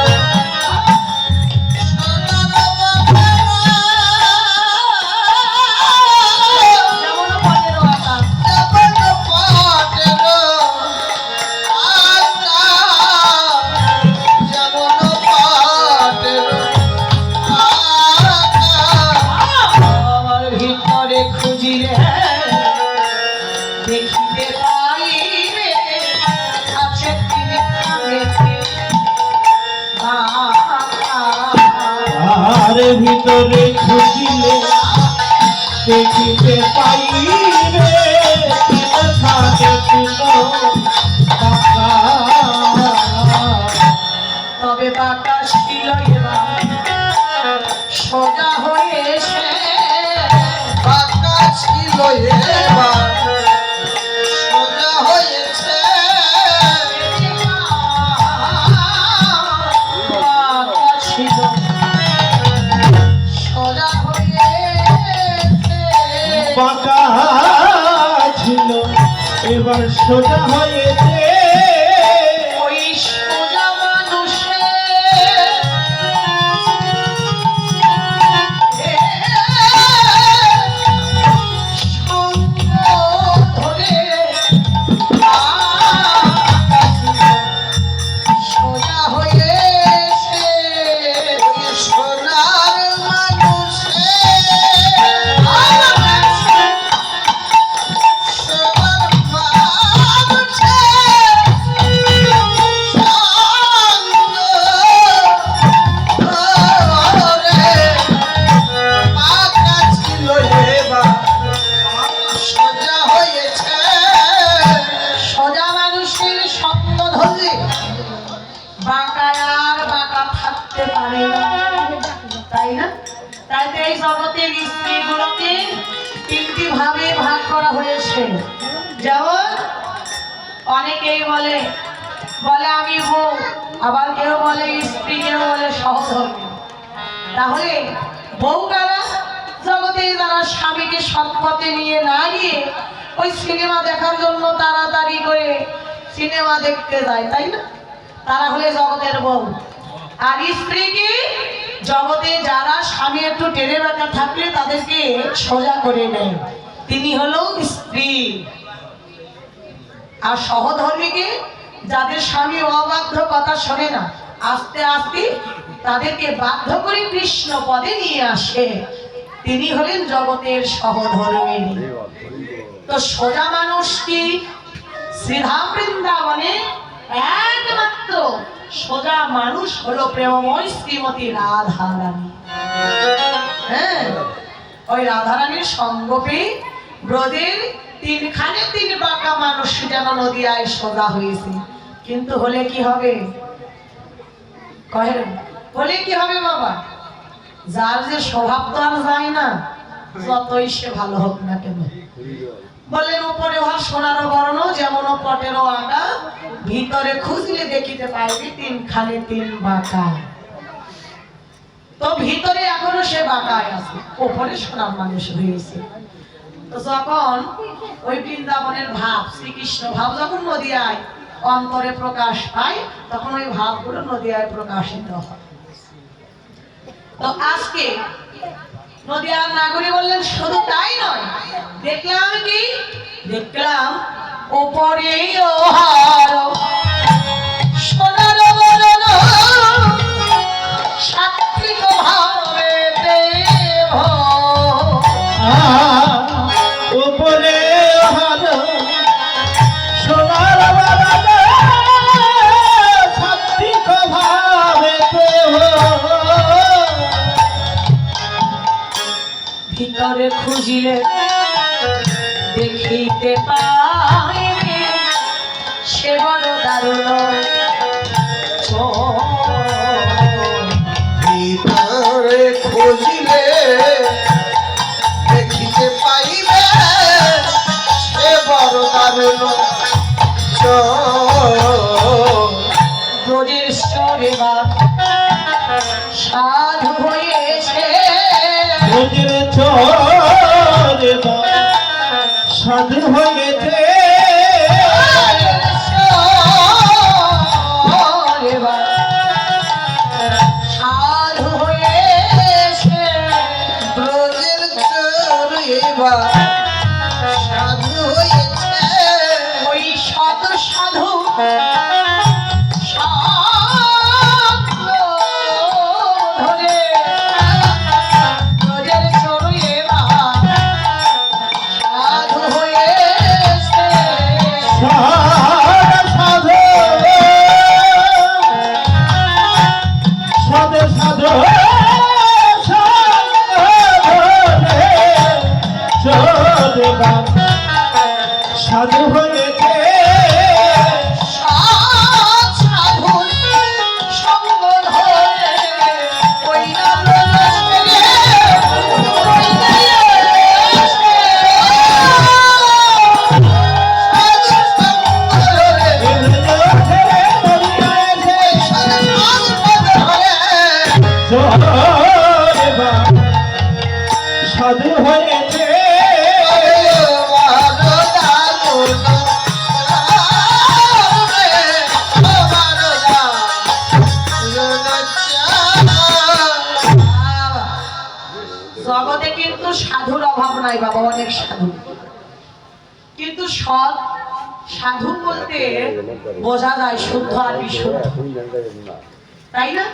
যেমন পরের আকাশ আমার ভিতরে খুঁজিলে দেখিতে পাইবে আছে তিনি আর ভিতরে খুঁজিলে দেখিতে পাইবে তবে বাঁকা ছিল এবার সোজা হয়েছে বাঁকা ছিল এবার সোজা হয়েছে বাঁকা ছিল সোজা হয়েছে বাঁকা ছিল এবার সোজা হয়েছে ওই সোজা মানুষের সঙ্গ ধরে সোজা হয়েছে সোনার মানুষে সোজা মানুষের সঙ্গ ধরলে বাঁকা আর বাঁকা থাকতে পারে না, তাই না? তাই তো এই জগতের স্ত্রীগুলোকে তিনটি ভাবে ভাগ করা হয়েছে। যেমন অনেকেই বলে বলে আমি বউ, আবার কেউ বলে স্ত্রী, কেউ বলে সহধর্মী। তাহলে বউ কারা? জগতে যারা স্বামীকে সৎপথে নিয়ে না গিয়ে ওই সিনেমা দেখার জন্য তাড়াতাড়ি করে সিনেমা দেখতে যায়, তাই না? তারা হলে জগতের বউ। আর স্ত্রী কি? জগতে যারা স্বামী একটু টেনে বেঁকা থাকলে তাদেরকে সোজা করে নেয়, তিনি হলো স্ত্রী। আর সহধর্মীকে যাদের স্বামী অবাধ্য কথা শোনে না, আস্তে আস্তে তাদেরকে বাধ্য করে কৃষ্ণ পদে নিয়ে আসে, তিনি হলেন জগতের সহধর্মী। তো সোজা মানুষ কি? শ্রীধাম বৃন্দাবনে একমাত্র সোজা মানুষ হলো প্রেমময় শ্রীমতী রাধারানী। হ্যাঁ, ওই রাধারানীর সঙ্গ পেয়ে ব্রজের তিনখানে তিন বাঁকা মানুষ যেন নদিয়ায় সোজা হয়েছে। কিন্তু হলে কি হবে? কহেন হলে কি হবে বাবা? যার যে স্বভাব তো আর যায় না, যতই সে ভালো হোক না কেন। বলেন উপরে হওয়া সোনার বর্ণ যেমন পটেরও আঁকা, ভিতরে খুঁজলে দেখিতে পাইবি তিনখানে তিন বাঁকা। তো ভিতরে এখনো সে বাঁকায় আছে, উপরে সোনার মানুষ হয়েছে। তো যখন ওই বৃন্দাবনের ভাব, শ্রীকৃষ্ণ ভাব যখন নদিয়ায় অন্তরে প্রকাশ পায়, তখন ওই ভাবগুলো নদিয়ায় প্রকাশিত হয়। তো আজকে নদিয়ার নাগরী বললেন শুধু তাই নয়, দেখলাম কি? দেখলাম ওপরে ওহার সোনার বরণ সাক্ষী ভাবে দেব দারুণ ভিতরে খুঁজিলে দেখিতে পাইবে সে বড় দারুণ ব্রজের সরেবা সাধু হয়েছে ব্রজের চরে সাধু হয়েছে সাধু হয়েছে ব্রজের চরে সাধু হয়েছে ওই শত সাধু সাধু হয়েছে সাধু হয়েছে জগতে কিন্তু সাধুর অভাব নাই বাবা, অনেক সাধু, কিন্তু সৎ সাধু বলতে বোঝা যায় শুদ্ধ আর বিশুদ্ধ, তাই না?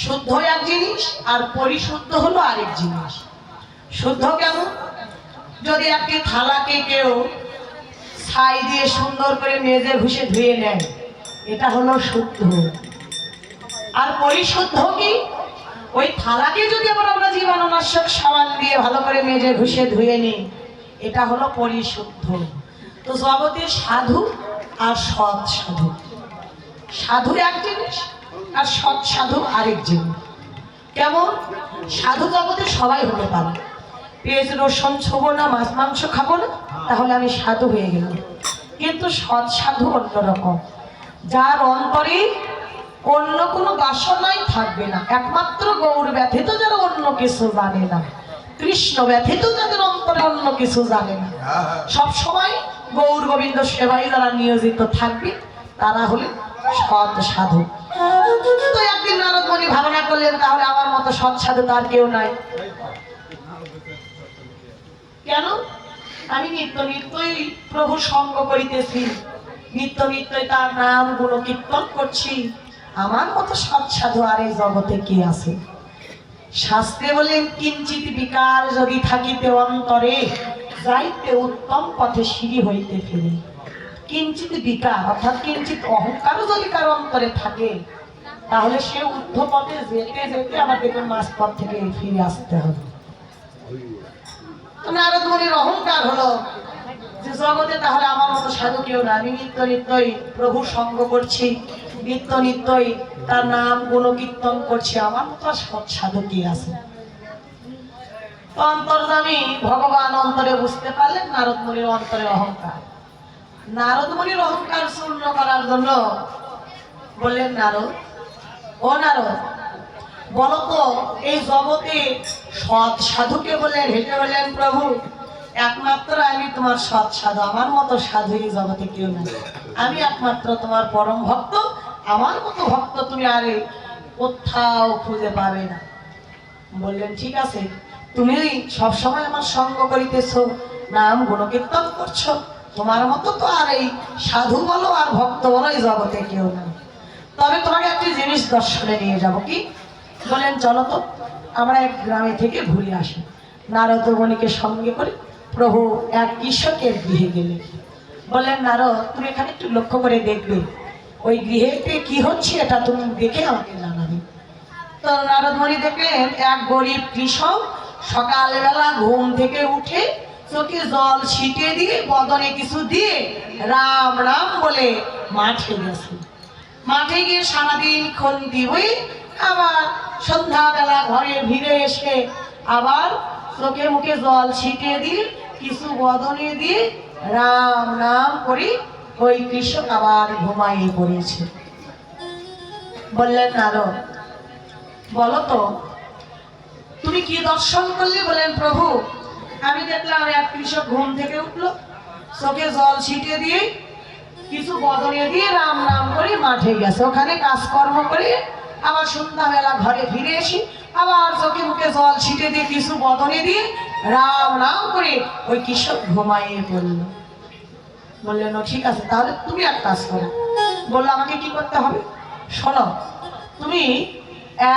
শুদ্ধ এক জিনিস আর পরিশুদ্ধ হলো আরেক জিনিস। শুদ্ধ কেমন? যদি একটি থালাকে কেউ ছাই দিয়ে সুন্দর করে মেজে ঘষে ধুয়ে নেয়, এটা হলো শুদ্ধ। আর পরিশুদ্ধ কি? ওই থালাকে যদি আবার আমরা জীবাণুনাশক সাবান দিয়ে ভালো করে মেজে ঘষে ধুয়ে নিই, এটা হলো পরিশুদ্ধ। তো জগতে সাধু আর সৎ সাধু, সাধু এক জিনিস আর সৎ সাধু আরেক জিনিস। কেমন? সাধু জগতে সবাই হতে পারে, পেঁয়াজ রসুন ছোবো না, মাছ মাংস খাবো না, তাহলে আমি সাধু হয়ে গেলাম। কিন্তু সৎ সাধু অন্যরকম, যার অন্তরে অন্য কোনো বাসনাই থাকবে না, একমাত্র গৌর ব্যথিত যারা অন্য কিছু জানে না, কৃষ্ণ ব্যথিত যাদের অন্তরে অন্য কিছু জানে না, সব সময় গৌর গোবিন্দ সেবায় যারা নিয়োজিত থাকবে, তারা হলে সৎ সাধু। তো একদিন নারদ মুনি ভাবনা করলেন, তাহলে আমার মতো সৎ সাধু তার কেউ নাই কেন? আমি নিত্য নিত্যই প্রভু সঙ্গ করিতেছি, নিত্য নিত্যই তার নাম গুণ কীর্তন করছি, আমার মতো সৎ সাধু আর এই জগতে কি আছে? শাস্ত্রে বলেন, কিঞ্চিত বিকার যদি থাকিতে অন্তরে, যাইতে উত্তম পথে সিঁড়ি হইতে ফিরে। কিঞ্চিত বিকার অর্থাৎ কিঞ্চিত অহংকারও যদি কারো অন্তরে থাকে, তাহলে সে ঊর্ধ্ব পথে যেতে যেতে আবার দেখুন মাঝ পথ থেকে ফিরে আসতে হবে। নারদ মুনির অহংকার হলো যে জগতে তাহলে আমার মতো সাধু কেউ না, আমি নিত্য নিত্যই প্রভু সঙ্গ করছি, নিত্য নিত্যই তার নাম গুণ কীর্তন করছি, আমার মতো সৎ সাধু কি আছে? তো অন্তর্যামী ভগবান অন্তরে বুঝতে পারলেন নারদ মুনির অন্তরে অহংকার। নারদ মুনির অহংকার চূর্ণ করার জন্য বললেন, নারদ, ও নারদ, বলতো এই জগতে সৎ সাধুকে বললেন, হেঁটে বললেন, প্রভু একমাত্র আমি তোমার সৎ সাধু, আমার মতো সাধু এই জগতে কেউ নাই, আমি একমাত্র তোমার পরম ভক্ত, আমার মতো ভক্ত তুমি আর কোথাও খুঁজে পাবে না। বললেন, ঠিক আছে, তুমি সবসময় আমার সঙ্গ করিতেছো, নাম গুণকীর্তন করছো, তোমার মতো তো আর এই সাধু বলো আর ভক্ত বলো এই জগতে কেউ নাই, তবে তোমাকে একটি জিনিস দর্শনে নিয়ে যাব। কি? বলেন, চলো তো আমরা এক গ্রামে থেকে ঘুরে আসি। নারদ মুনিকে সঙ্গে করে প্রভু এক কৃষকের গৃহে গেলেন। বললেন, নারদ, তুমি এখানে একটু লক্ষ্য করে দেখবে, ওই গৃহেতে কি হচ্ছে এটা তুমি দেখে আমাকে জানাবে। তো নারদ মুনি দেখলেন এক গরিব কৃষক সকালবেলা ঘুম থেকে উঠে চোখে জল ছিটিয়ে দিয়ে বদনে কিছু দিয়ে রাম রাম বলে মাঠে গেছে। মাঠে গিয়ে সারাদিন খন্তি হয়ে আবার সন্ধ্যাবেলা ঘরে ফিরে এসে আবার চোখে মুখে জল ছিটিয়ে দিয়ে কিছু বদনে দিয়ে রাম নাম করে ওই কৃষক আবার ঘুমাইয়ে পড়েছে। বললেন নারদ, বলো তো তুমি কি দর্শন করলে? বলেন প্রভু, আমি দেখলাম এক কৃষক ঘুম থেকে উঠলো, চোখে জল ছিটিয়ে দিয়ে কিছু বদনে দিয়ে রাম নাম করে মাঠে গেছে, ওখানে কাজকর্ম করে আবার সন্ধ্যাবেলা ঘরে ফিরে এসে আবার চোখে মুখে জল ছিটিয়ে দিয়ে কিছু বদনে দিয়ে রাম নাম করে ওই কৃষক ঘুমাইয়ে পড়ল। বললেন ও ঠিক আছে, তাহলে তুমি এক কাজ করো। বললো আমাকে কি করতে হবে? শোনো, তুমি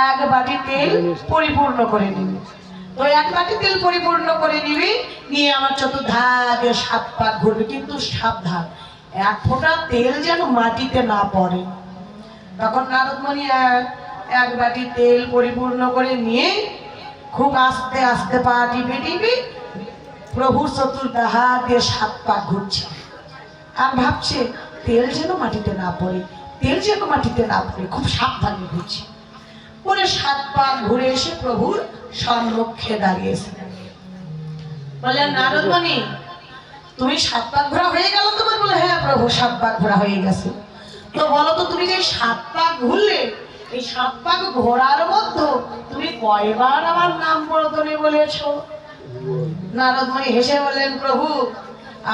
এক বাটি তেল পরিপূর্ণ করে নিবে। তো এক বাটি তেল পরিপূর্ণ করে নিবে, নিয়ে আমার চতুর্ধারে 7 পাক ঘুরবে, কিন্তু সাবধান এক ফোঁটা তেল যেন মাটিতে না পড়ে। তখন নারদমণি এক বাটি তেল পরিপূর্ণ করে নিয়ে খুব আস্তে আস্তে পা টিপে টিপে প্রভুর চতুর্ধারে 7 পাক ঘুরছে আর ভাবছে তেল যেন মাটিতে না পড়ে, তেল যেন মাটিতে না পড়ে, খুব সাবধানে ঘুরছে। পরে 7 পাক ঘুরে এসে প্রভুর সম্মুখে দাঁড়িয়েছে। বললেন নারদমণি, তুমি 7 পাক ঘোরা হয়ে গেল তোমার? বলে হ্যাঁ প্রভু, 7 পাক ঘোরা হয়ে গেছে। তো বলো তো তুমি যে 7 পাক ঘুরলে, এই 7 পাক ঘোরার মধ্যে তুমি কয়বার আমার নাম বর্ধনে বলেছো? নারদমণি হেসে বললেন প্রভু,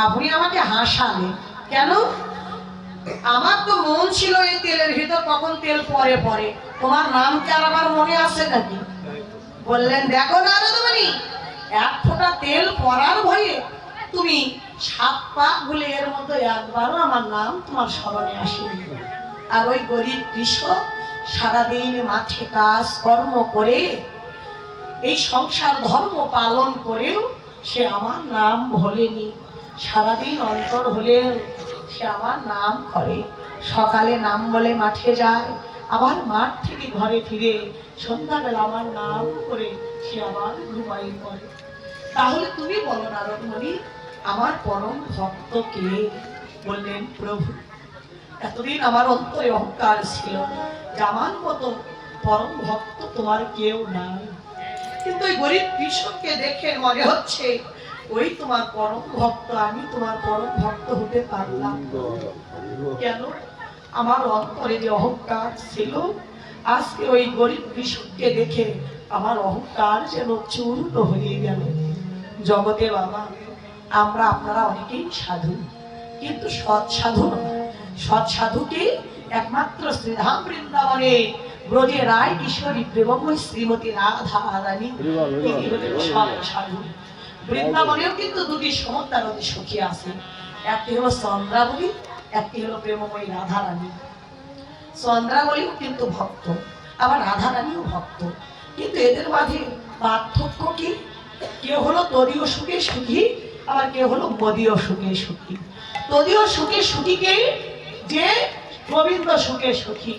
আপনি আমাকে হাসালে কেন? আমার তো মন ছিল এই তেলের ভিতর, কখন তেল পরে পরে, তোমার নাম কি আর আমার মনে আছে নাকি? বললেন দেখো নারদমণি, এক ফোঁটা তেল পরার ভয়ে তুমি 7 পাক ভুলে এর মধ্যে একবারও আমার নাম তোমার স্মরণে আসেনি। আর ওই গরিব কৃষক সারাদিন মাঠে কাজ কর্ম করে এই সংসার ধর্ম পালন করেও সে আমার নাম ভোলেনি। সারাদিন অন্তর হলেও সে আমার নাম করে, সকালে নাম বলে মাঠে যায়, আবার মাঠ থেকে ঘরে ফিরে সন্ধ্যাবেলা আমার নাম করে সে আবার ঘুমাই পড়ে। তাহলে তুমি বলো নারদমণি, আমার পরম ভক্ত কে? বললেন প্রভু, এতদিন আমার অন্তরে অহংকার ছিল যে আমার মতো পরম ভক্ত তোমার কেউ নাই, কিন্তু ওই গরিব কৃষককে দেখে মনে হচ্ছে ওই তোমার পরম ভক্ত। আমি তোমার পরম ভক্ত হতে পারলাম কেন? আমার অন্তরে যে অহংকার ছিল, আজকে ওই গরিব কৃষককে দেখে আমার অহংকার যেন চূর্ণ হয়ে গেল। জগতে বাবা, আমরা আপনারা অনেকেই সাধু, কিন্তু সৎ সাধু নয়। সৎ সাধুকে একমাত্র শ্রীধাম বৃন্দাবনে ব্রজে রায় কিশোরী প্রেমময় শ্রীমতী রাধা রানী, তিনি হলেন সৎ সাধু। বৃন্দাবনেও কিন্তু দুটি সমতার অতি সখী আছে, একটি হলো চন্দ্রাবলী, একটি হলো প্রেমময়ী রাধা রানী। চন্দ্রাবলীও কিন্তু ভক্ত, আবার রাধা রানীও ভক্ত, কিন্তু এদের মাঝে পার্থক্য কি? কেউ হলো তদীয় সুখে সুখী, আবার কেউ হলো মদীয় সুখে সুখী। তদীয় সুখে সুখীকে যে গোবিন্দ সুখে সুখী,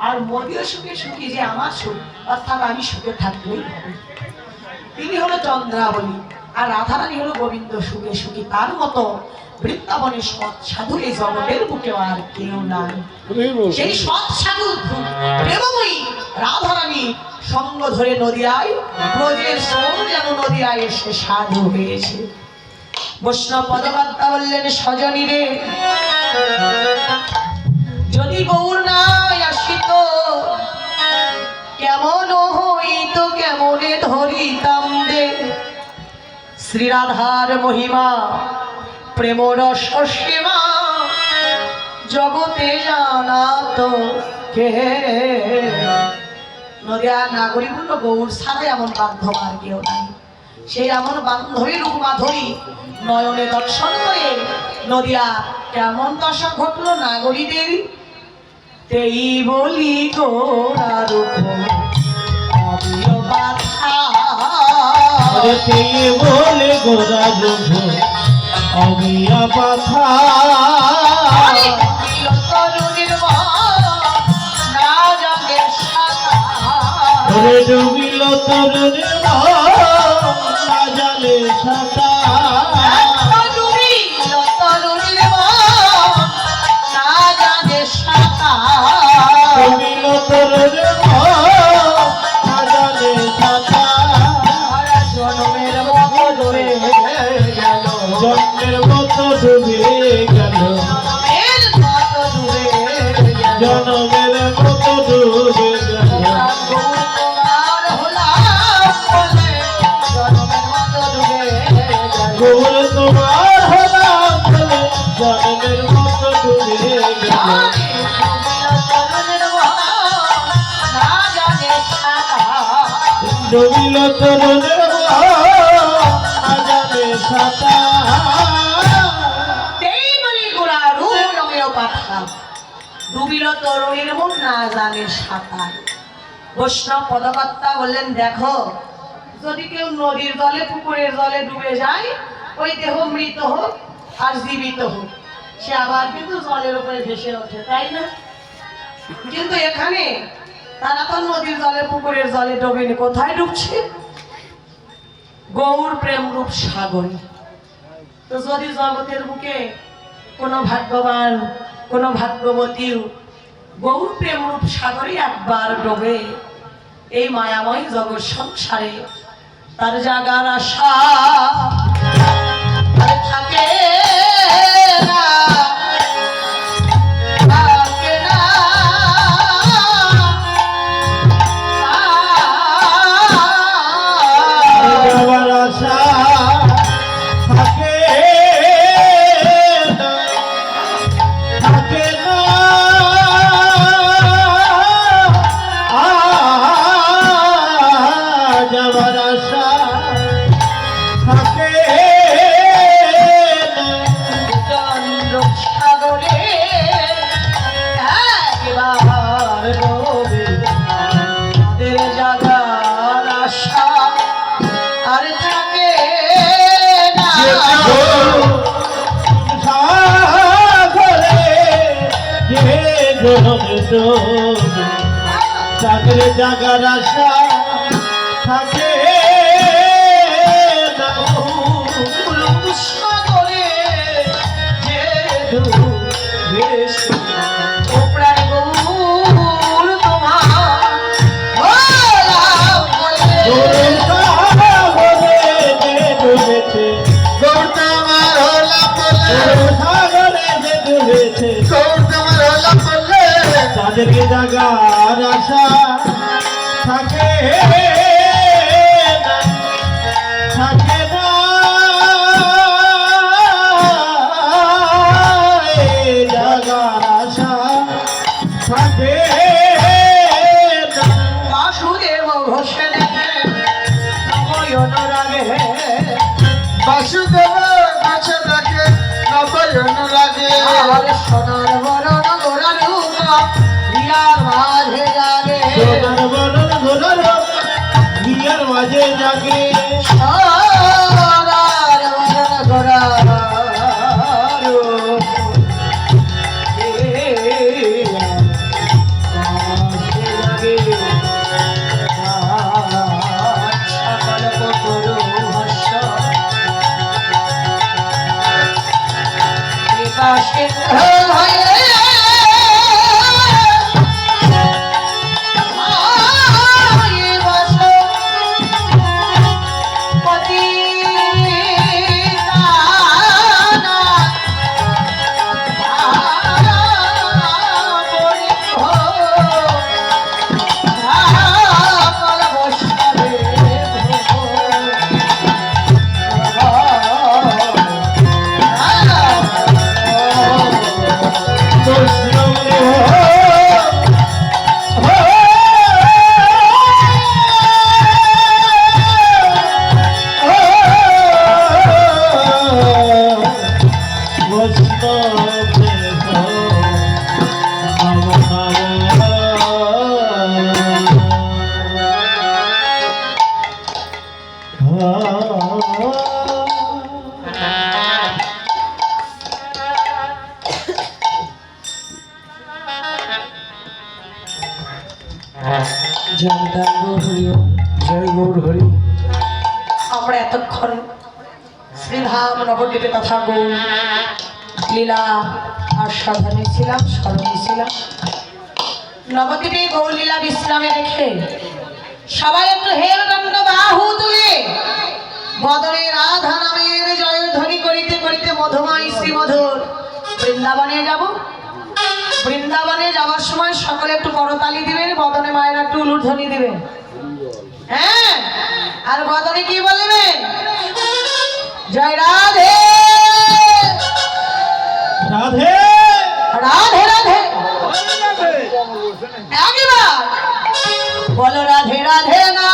আর মদীয় সুখে সুখী যে আমার সুখ, অর্থাৎ আমি সুখে থাকলেই হবে, তিনি হলো চন্দ্রাবলী। আর রাধারানী হলো গোবিন্দ সুখে সুখী। তার মতো বৃন্দাবনের সৎ সাধু এই জগতের বুকে আর কেউ নাই। সেই সৎ সাধু প্রেমময়ী রাধারানী সঙ্গ ধরে নদিয়ায়, ব্রজের সোম যেন নদিয়ায় এসে সাধু হয়েছে। বৈষ্ণব পদবার্তা বললেন সজনী রে, যদি গৌর নাই আসিত, কেমন হইত কেমনে ধরিতাম দে শ্রীরাধার মহিমা প্রেম রস সীমা, জগতে জানা তো কে? নদিয়ার নাগরিক হলো গৌর ছাড়া এমন বান্ধব আর কেউ নাই। সেই এমন বান্ধবী রূপ মাধুরী নয়নে দর্শন করে নদিয়া কেমন দশা ঘটলো নাগরীদের। তেই বলি গোরা রূপ অবিয় বাধা, বলে গোরা রূপ অবিয়া বাধা, ডুবিল তরুণ না জালে সাঁতার, ডুবিল তরুণ না জানে জনমের মতো ডুবে গেল তোমার হলাম বলে জনমের মতো ডুবে গেল। গৌর তোমার হলাম বলে জনমের মতো ডুবে গেল ডুবিল তরুণের আজানে ডুবিল তরুণীর মন না জানে সাঁতার। বৈষ্ণব পদকর্তা বললেন, দেখো যদি কেউ নদীর জলে পুকুরের জলে ডুবে যায়, ওই দেহ মৃত হোক আর জীবিত হোক, সে আবার কিন্তু জলের উপরে ভেসে ওঠে, তাই না? কিন্তু এখানে তারা তো নদীর জলে পুকুরের জলে ডোবেনি, কোথায় ডুবছে? গৌর প্রেম রূপ সাগরে। তো যদি জগতের বুকে কোনো ভাগ্যবান কোনো ভাগ্যবতী গৌর প্রেম রূপ সাগরে একবার ডোবে, এই মায়াময় জগৎ সংসারে তার জাগার আশা আর থাকে না, থাকে না। যাওয়ার আশা থাকে না, থাকে না। যাওয়ার আশা থাকে না। চন্দ্র সাগরে একবার ডোবে তাদের জাগার আশা আর থাকে না। সাগরে যে ডোবে তাদের জাগার আশা থাকে না। সাগরে যে ডুবে ও প্রাণ গৌর তোমার হলাম বলে। সাগরে যে ডুবেছে গৌর তোমার হলাম বলে, সাগরে যে ডুবেছে গৌর তোমার হলাম বলে, তাদেরকে জাগার আশা থাকে না, থাকে না। এই জাগার আশা থাকে না। বাসুদেব ঘোষে দেখে নয়ন রাগে বাসুদেব কাছে ডাকে নবয়ন লাগে, আর সোনার বরণ গোরা রূপ হিয়ার মাঝে জাগে। সোনার বরণ ঘোড়ার বিয়ার মাঝে জাগে সোনার বরণ গোরা রূপ হিয়ার মাঝে জাগে। সকল পুত্র হর্ষ বিকাশিত হয়ে জয় গৌর হরি। আমরা এতক্ষণ শ্রীধাম নবদ্বীপে তথা গৌর লীলা আর সাধনে ছিলাম, স্মরণে ছিলাম। নবদ্বীপে গৌর লীলা বিশ্রামে রেখে সবাই একটু হেরদণ্ড বাহু তুলে বদনে রাধা নামের জয়ধ্বনি করিতে করিতে মধুময় শ্রীমধুর বৃন্দাবনে যাব। বৃন্দাবনে যাওয়ার সময় মায়েরা একটু উলুধ্বনি দিবে। হ্যাঁ, আর বদনে কি বলবেন? জয় রাধে রাধে রাধে রাধে। একবার বলো রাধে রাধে না